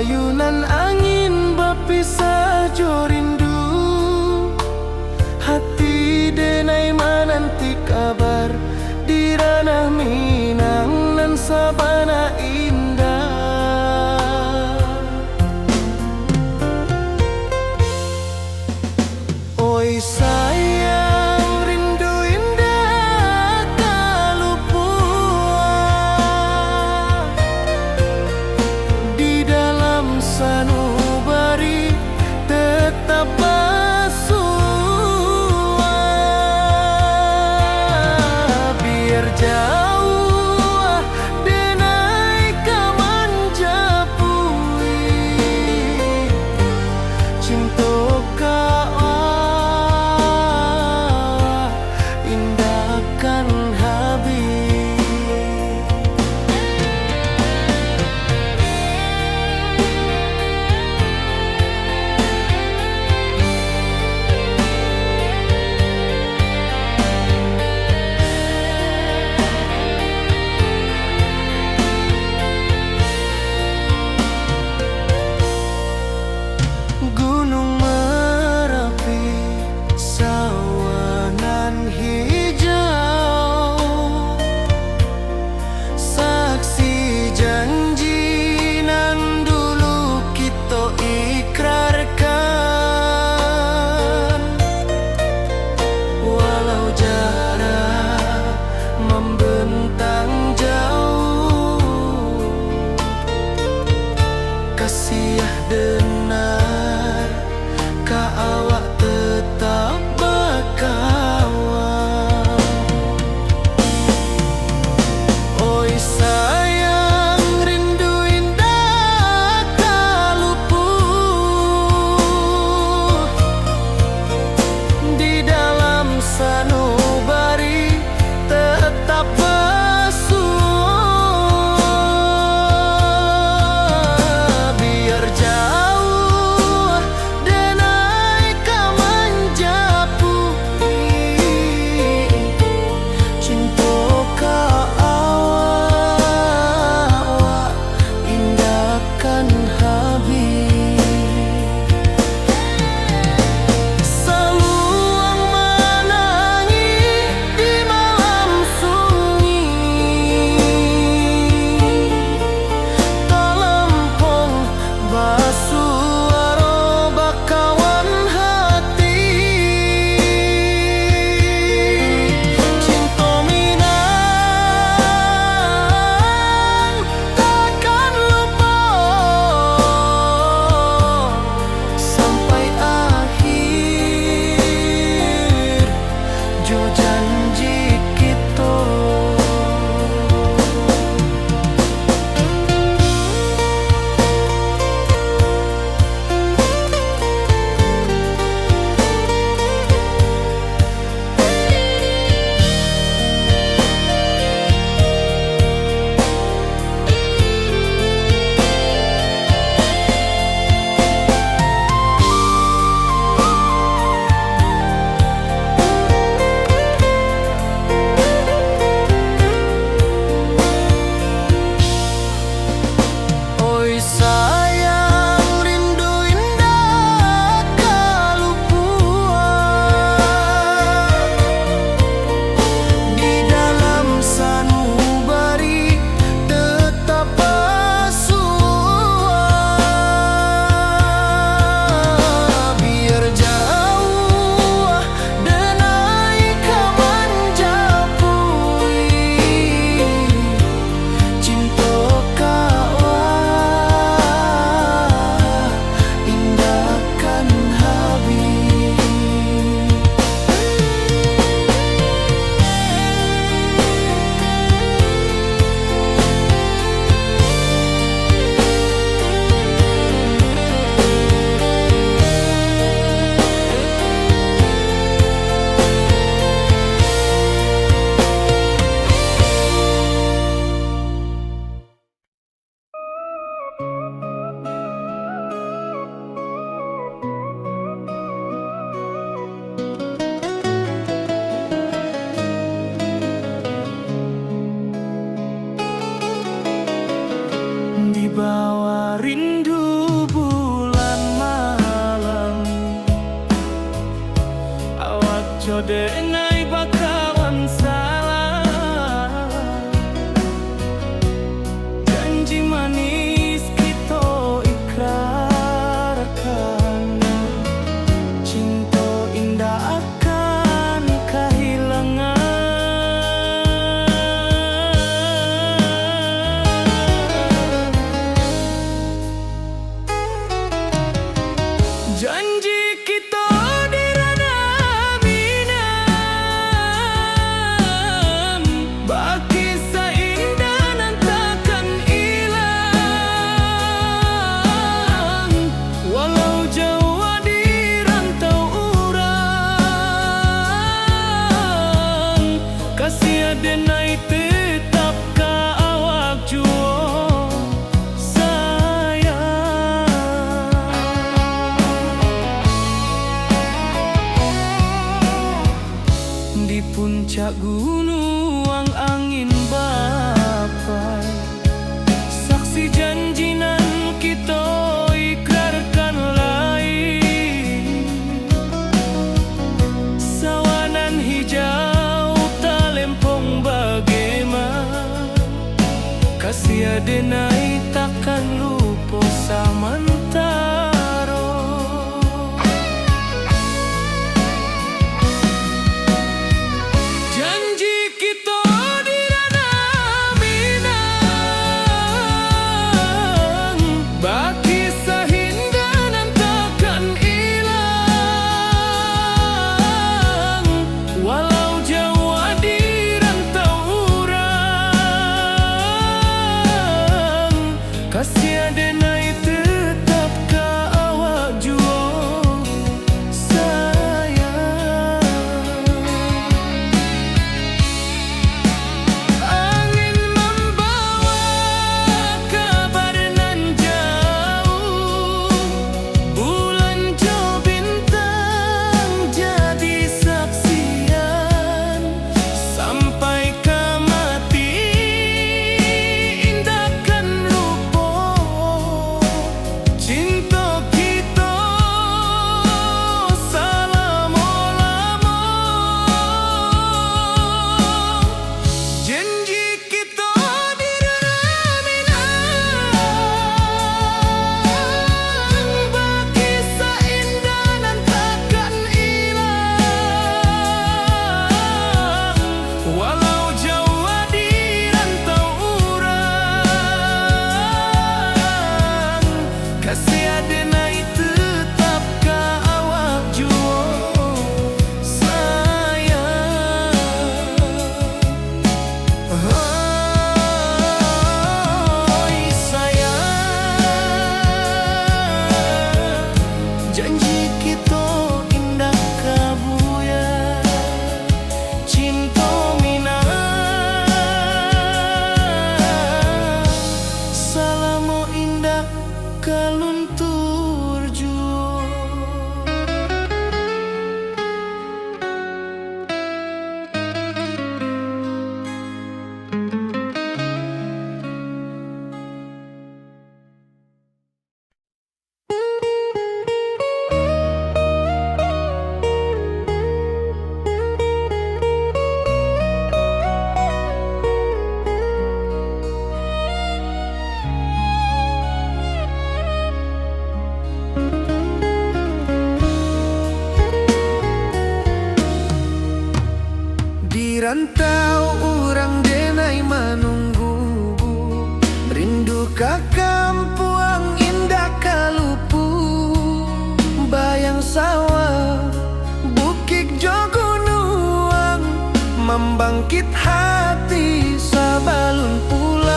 ayunan angin berpisah jo rindu. Hati denai menanti kabar di ranah Minang nan sabana indah. Oi sayang rindu indah kalupua di dalam sanubari tetap bersua. Biar jauh denai kaman japui cinta indahkan habis. Gunung Merapi, sawanan hijau, saksi janji nan dulu kita ikrarkan. Walau jarak membentang jauh, kasih denar ka awak tetap berkawan. Oi sayang rindu indah kalupua di dalam sanubari tetap bersua. Biar jauh denai kaman japui cinta ka awak indahkan habis. Saluang menangis di malam sunyi, talempong basuara bakawan hati. Cinta Minang takkan lupa sampai akhir jo janji kita. Oi sayang rindu indah kalupua di dalam sanubari tetap bersua. Biar jauh denai kaman japui cinta ka indahkan habis. Di bawah rindu kasih denai takkan lupa samantaro. Janji kita di ranah Minang, baki sahindanan takkan hilang. Walau jauh di rantau urang, kasih denai tetap ka awak jua sayang. Angin membawa kabar nan jauh, bulan jo bintang jadi saksian. Sampai ke mati indahkan lupa cinta kita selama-lama. Janji kita di ranah Minang, baki seindah nan takkan hilang. Walau jauh di rantau urang, kasih denai tetap ka awak jua sayang. Oi sayang, janji kita indah kabuya cinta Minang, salamo indah kaluntur jua. Di rantau urang denai menunggu, rindu ka kampuang indah kalupu. Bayang sawah, bukit jo gunung, membangkit hati sabalun pulang.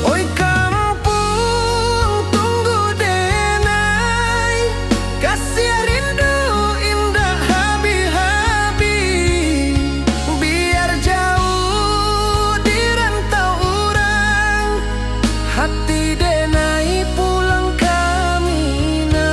Oi kampung tunggu denai, kasih rindu indah habi-habi. Biar jauh di rantau urang, hati denai pulang ke Minang.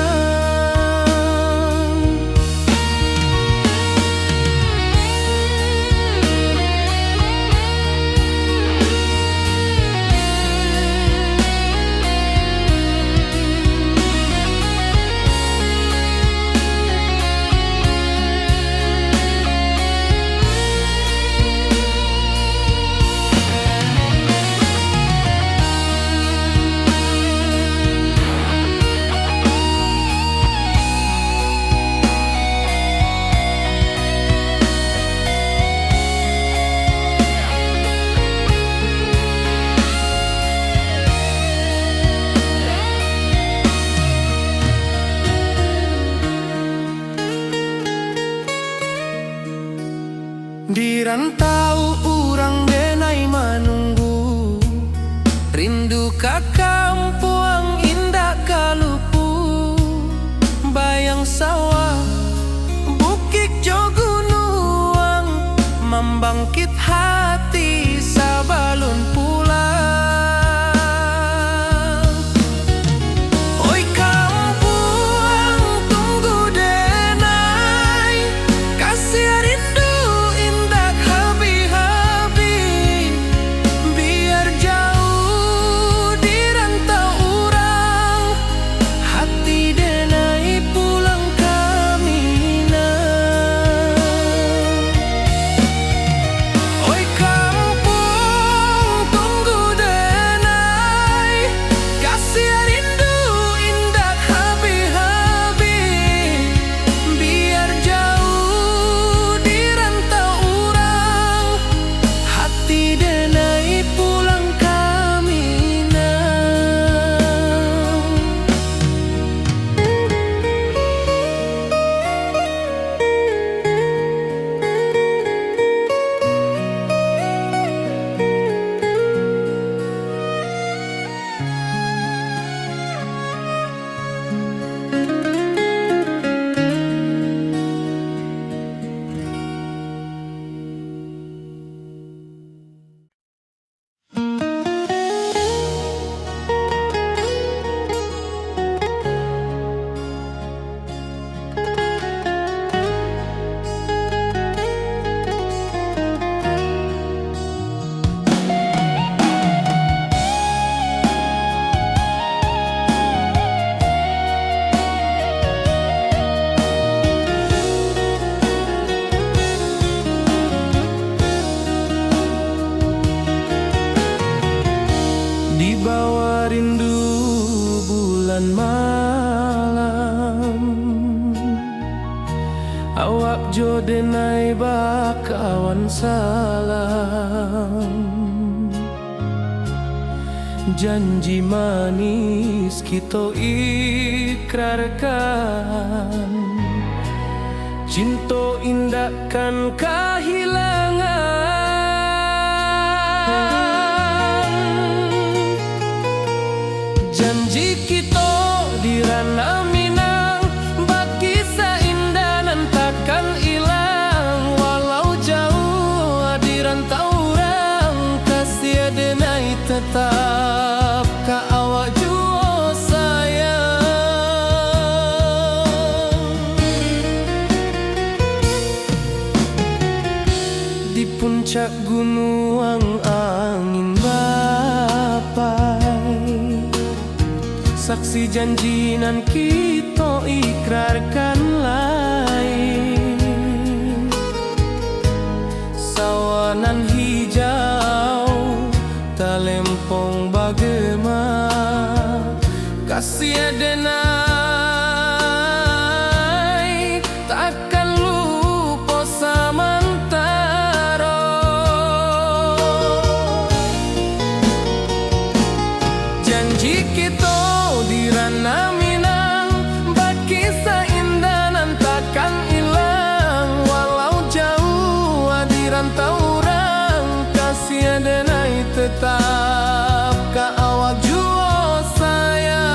hati denai pulang kami di bawah rindu bulan malam. Awak jo denai bakawan salam, janji manis kita ikrarkan, cinta indahkan kehilangan. Janji kita di ranah Minang, bakisah indah nan takkan hilang. Walau jauh di rantau orang, kasih denai tetap ka awak jua sayang. Di puncak gunung angin bapai, saksi janji nan kita ikrarkan lain. Sawanan hijau talempong bagema, kasih denai takkan lupa samantara. Janji kita di ranah Minang, bakisah indah nan takkan hilang. Walau jauh di rantau orang, kasih denai tetap ka awak jua sayang.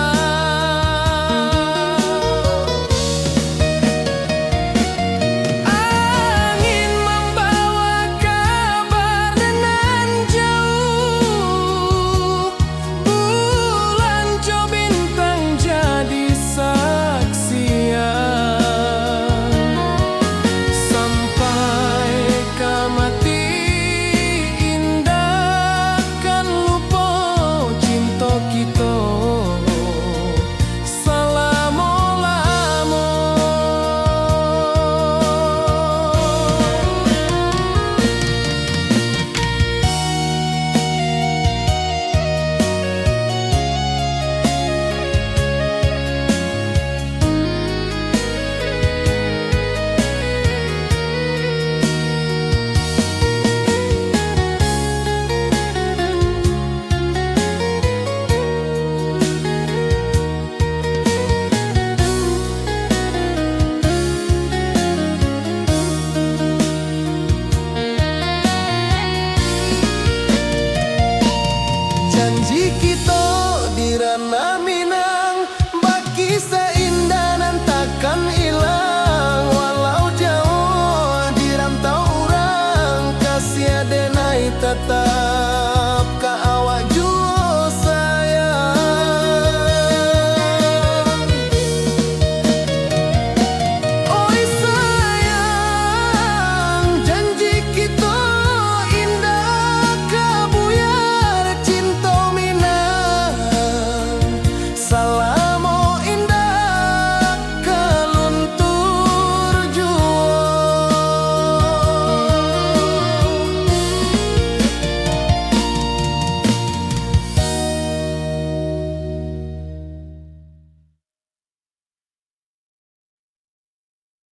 Angin membawa kabar nan jauh, bulan jo bintang jadi saksian. Sampai ke mati indahkan lupa cinta kita selama-lama. Janji kita